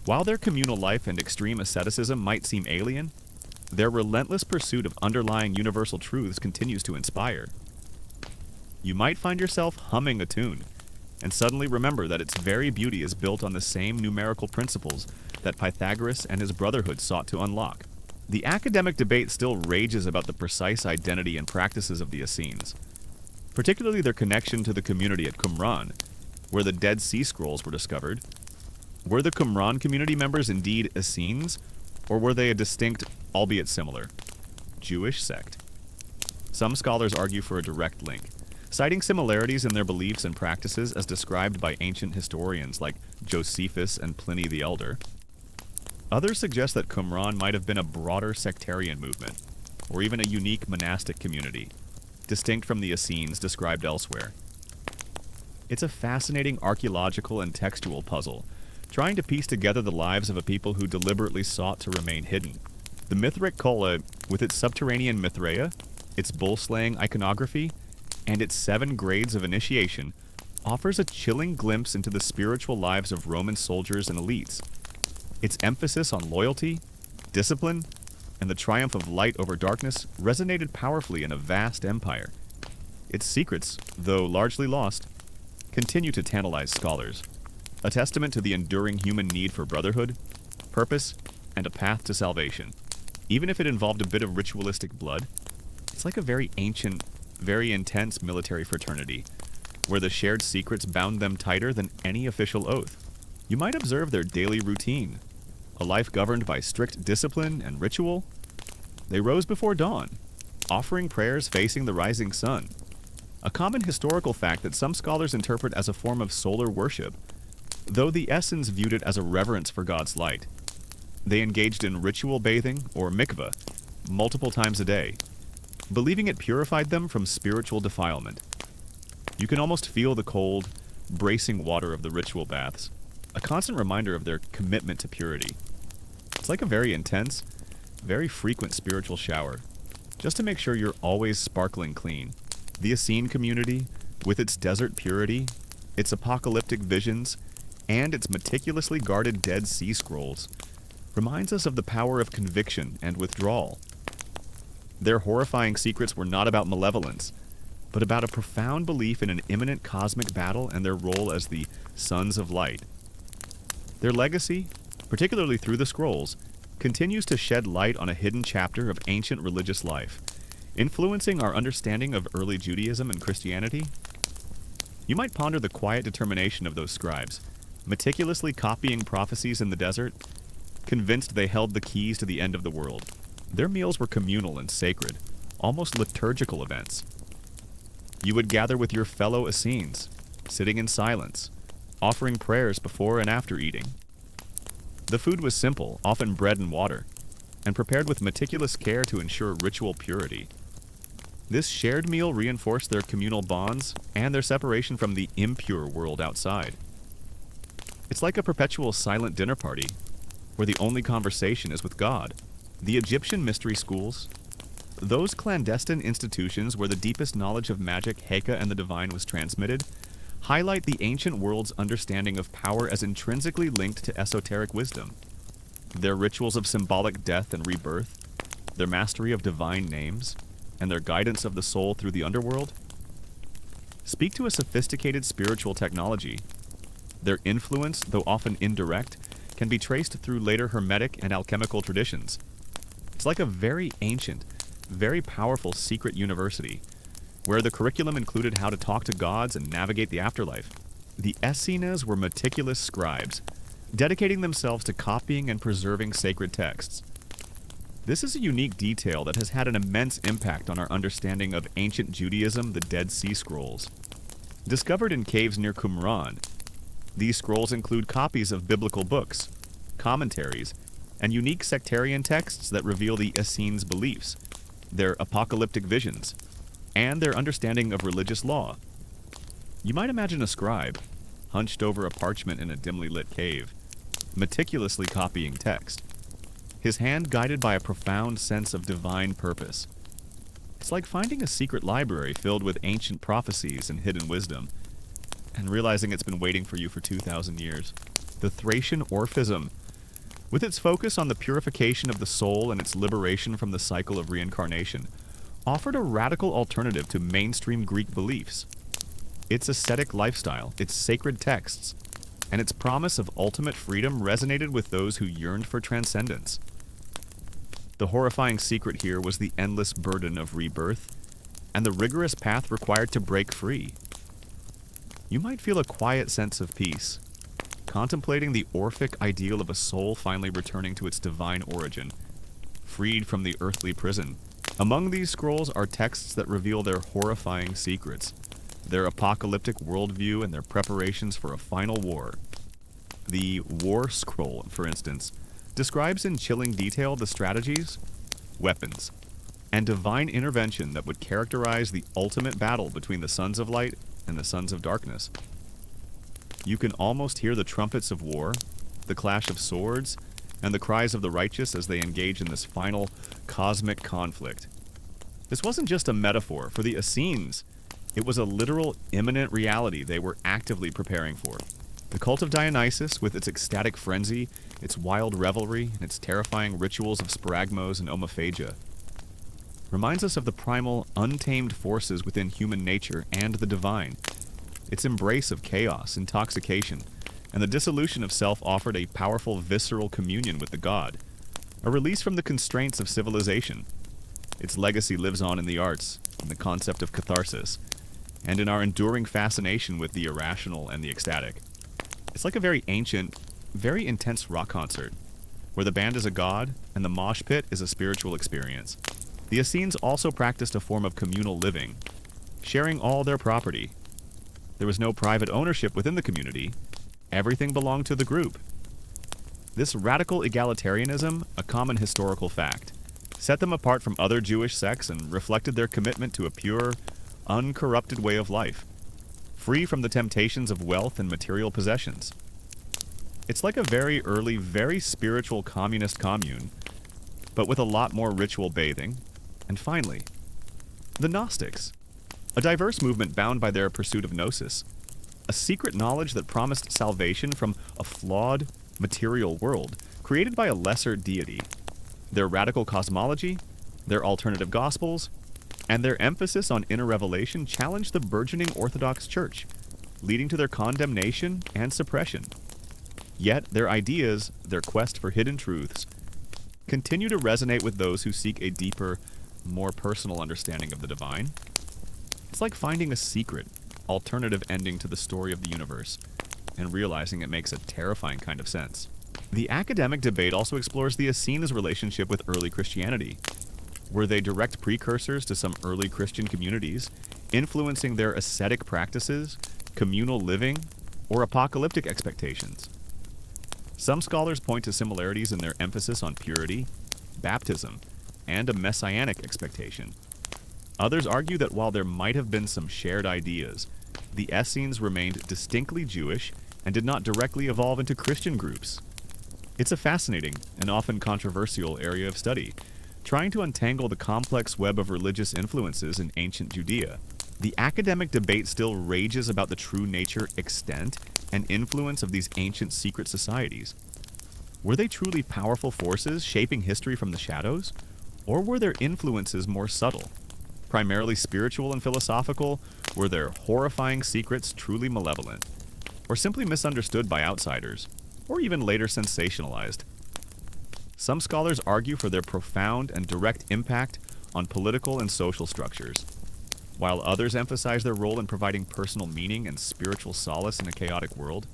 While their communal life and extreme asceticism might seem alien, their relentless pursuit of underlying universal truths continues to inspire. You might find yourself humming a tune, and suddenly remember that its very beauty is built on the same numerical principles that Pythagoras and his brotherhood sought to unlock. The academic debate still rages about the precise identity and practices of the Essenes, particularly their connection to the community at Qumran, where the Dead Sea Scrolls were discovered. Were the Qumran community members indeed Essenes, or were they a distinct, albeit similar, Jewish sect? Some scholars argue for a direct link, citing similarities in their beliefs and practices as described by ancient historians like Josephus and Pliny the Elder. Others suggest that Qumran might have been a broader sectarian movement, or even a unique monastic community, distinct from the Essenes described elsewhere. It's a fascinating archaeological and textual puzzle, trying to piece together the lives of a people who deliberately sought to remain hidden. The Mithric Kola, with its subterranean Mithraea, its bull-slaying iconography, and its 7 grades of initiation, offers a chilling glimpse into the spiritual lives of Roman soldiers and elites. Its emphasis on loyalty, discipline, and the triumph of light over darkness resonated powerfully in a vast empire. Its secrets, though largely lost, continue to tantalize scholars, a testament to the enduring human need for brotherhood, purpose, and a path to salvation. Even if it involved a bit of ritualistic blood, it's like a very ancient, very intense military fraternity, where the shared secrets bound them tighter than any official oath. You might observe their daily routine, a life governed by strict discipline and ritual. They rose before dawn, offering prayers facing the rising sun, a common historical fact that some scholars interpret as a form of solar worship, though the Essenes viewed it as a reverence for God's light. They engaged in ritual bathing, or mikveh, multiple times a day, believing it purified them from spiritual defilement. You can almost feel the cold, bracing water of the ritual baths, a constant reminder of their commitment to purity. It's like a very intense, very frequent spiritual shower, just to make sure you're always sparkling clean. The Essene community, with its desert purity, its apocalyptic visions, and its meticulously guarded Dead Sea Scrolls, reminds us of the power of conviction and withdrawal. Their horrifying secrets were not about malevolence, but about a profound belief in an imminent cosmic battle and their role as the Sons of Light. Their legacy, particularly through the scrolls, continues to shed light on a hidden chapter of ancient religious life, influencing our understanding of early Judaism and Christianity. You might ponder the quiet determination of those scribes, meticulously copying prophecies in the desert, convinced they held the keys to the end of the world. Their meals were communal and sacred, almost liturgical events. You would gather with your fellow Essenes, sitting in silence, offering prayers before and after eating. The food was simple, often bread and water, and prepared with meticulous care to ensure ritual purity. This shared meal reinforced their communal bonds and their separation from the impure world outside. It's like a perpetual silent dinner party, where the only conversation is with God. The Egyptian mystery schools, those clandestine institutions where the deepest knowledge of magic, Heka, and the divine was transmitted, highlight the ancient world's understanding of power as intrinsically linked to esoteric wisdom. Their rituals of symbolic death and rebirth, their mastery of divine names, and their guidance of the soul through the underworld speak to a sophisticated spiritual technology. Their influence, though often indirect, can be traced through later Hermetic and alchemical traditions. It's like a very ancient, very powerful secret university, where the curriculum included how to talk to gods and navigate the afterlife. The Essenes were meticulous scribes, dedicating themselves to copying and preserving sacred texts. This is a unique detail that has had an immense impact on our understanding of ancient Judaism, the Dead Sea Scrolls. Discovered in caves near Qumran, these scrolls include copies of biblical books, commentaries, and unique sectarian texts that reveal the Essenes' beliefs, their apocalyptic visions, and their understanding of religious law. You might imagine a scribe, hunched over a parchment in a dimly lit cave, meticulously copying text, his hand guided by a profound sense of divine purpose. It's like finding a secret library filled with ancient prophecies and hidden wisdom, and realizing it's been waiting for you for 2,000 years. The Thracian Orphism, with its focus on the purification of the soul and its liberation from the cycle of reincarnation, offered a radical alternative to mainstream Greek beliefs. Its ascetic lifestyle, its sacred texts, and its promise of ultimate freedom resonated with those who yearned for transcendence. The horrifying secret here was the endless burden of rebirth, and the rigorous path required to break free. You might feel a quiet sense of peace, contemplating the Orphic ideal of a soul finally returning to its divine origin, freed from the earthly prison. Among these scrolls are texts that reveal their horrifying secrets, their apocalyptic worldview, and their preparations for a final war. The War Scroll, for instance, describes in chilling detail the strategies, weapons, and divine intervention that would characterize the ultimate battle between the Sons of Light and the Sons of Darkness. You can almost hear the trumpets of war, the clash of swords, and the cries of the righteous as they engage in this final cosmic conflict. This wasn't just a metaphor for the Essenes. It was a literal, imminent reality they were actively preparing for. The cult of Dionysus, with its ecstatic frenzy, its wild revelry, and its terrifying rituals of sparagmos and omophagia, reminds us of the primal, untamed forces within human nature and the divine. Its embrace of chaos, intoxication, and the dissolution of self offered a powerful visceral communion with the god, a release from the constraints of civilization. Its legacy lives on in the arts, in the concept of catharsis, and in our enduring fascination with the irrational and the ecstatic. It's like a very ancient, very intense rock concert, where the band is a god and the mosh pit is a spiritual experience. The Essenes also practiced a form of communal living, sharing all their property. There was no private ownership within the community. Everything belonged to the group. This radical egalitarianism, a common historical fact, set them apart from other Jewish sects and reflected their commitment to a pure, uncorrupted way of life, free from the temptations of wealth and material possessions. It's like a very early, very spiritual communist commune, but with a lot more ritual bathing. And finally, the Gnostics, a diverse movement bound by their pursuit of gnosis, a secret knowledge that promised salvation from a flawed, material world created by a lesser deity. Their radical cosmology, their alternative gospels, and their emphasis on inner revelation challenged the burgeoning Orthodox Church, leading to their condemnation and suppression. Yet their ideas, their quest for hidden truths, continue to resonate with those who seek a deeper, more personal understanding of the divine. It's like finding a secret, alternative ending to the story of the universe, and realizing it makes a terrifying kind of sense. The academic debate also explores the Essenes' relationship with early Christianity. Were they direct precursors to some early Christian communities, influencing their ascetic practices, communal living, or apocalyptic expectations? Some scholars point to similarities in their emphasis on purity, baptism, and a messianic expectation. Others argue that while there might have been some shared ideas, the Essenes remained distinctly Jewish and did not directly evolve into Christian groups. It's a fascinating and often controversial area of study, trying to untangle the complex web of religious influences in ancient Judea. The academic debate still rages about the true nature, extent, and influence of these ancient secret societies. Were they truly powerful forces shaping history from the shadows? Or were their influences more subtle? Primarily spiritual and philosophical, were their horrifying secrets truly malevolent? Or simply misunderstood by outsiders? Or even later sensationalized? Some scholars argue for their profound and direct impact on political and social structures, while others emphasize their role in providing personal meaning and spiritual solace in a chaotic world.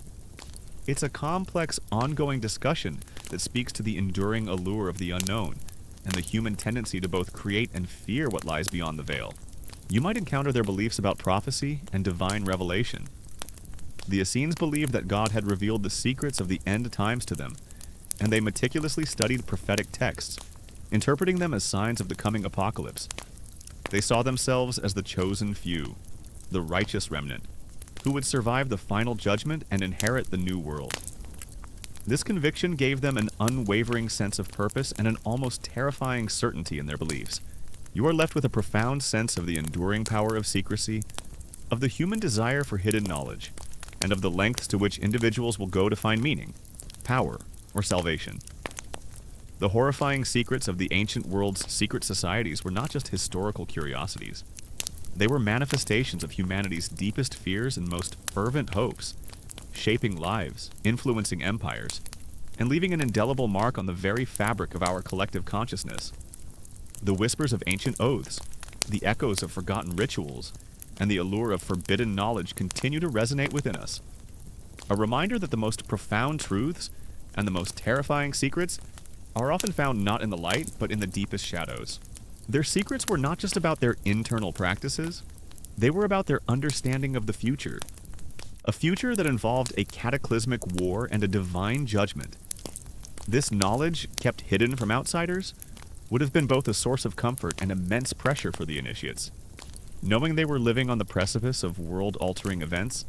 It's a complex, ongoing discussion that speaks to the enduring allure of the unknown and the human tendency to both create and fear what lies beyond the veil. You might encounter their beliefs about prophecy and divine revelation. The Essenes believed that God had revealed the secrets of the end times to them, and they meticulously studied prophetic texts, interpreting them as signs of the coming apocalypse. They saw themselves as the chosen few, the righteous remnant, who would survive the final judgment and inherit the new world. This conviction gave them an unwavering sense of purpose and an almost terrifying certainty in their beliefs. You are left with a profound sense of the enduring power of secrecy, of the human desire for hidden knowledge, and of the lengths to which individuals will go to find meaning, power, or salvation. The horrifying secrets of the ancient world's secret societies were not just historical curiosities. They were manifestations of humanity's deepest fears and most fervent hopes, shaping lives, influencing empires, and leaving an indelible mark on the very fabric of our collective consciousness. The whispers of ancient oaths, the echoes of forgotten rituals, and the allure of forbidden knowledge continue to resonate within us. A reminder that the most profound truths and the most terrifying secrets are often found not in the light, but in the deepest shadows. Their secrets were not just about their internal practices, they were about their understanding of the future. A future that involved a cataclysmic war and a divine judgment. This knowledge, kept hidden from outsiders, would have been both a source of comfort and immense pressure for the initiates. Knowing they were living on the precipice of world-altering events,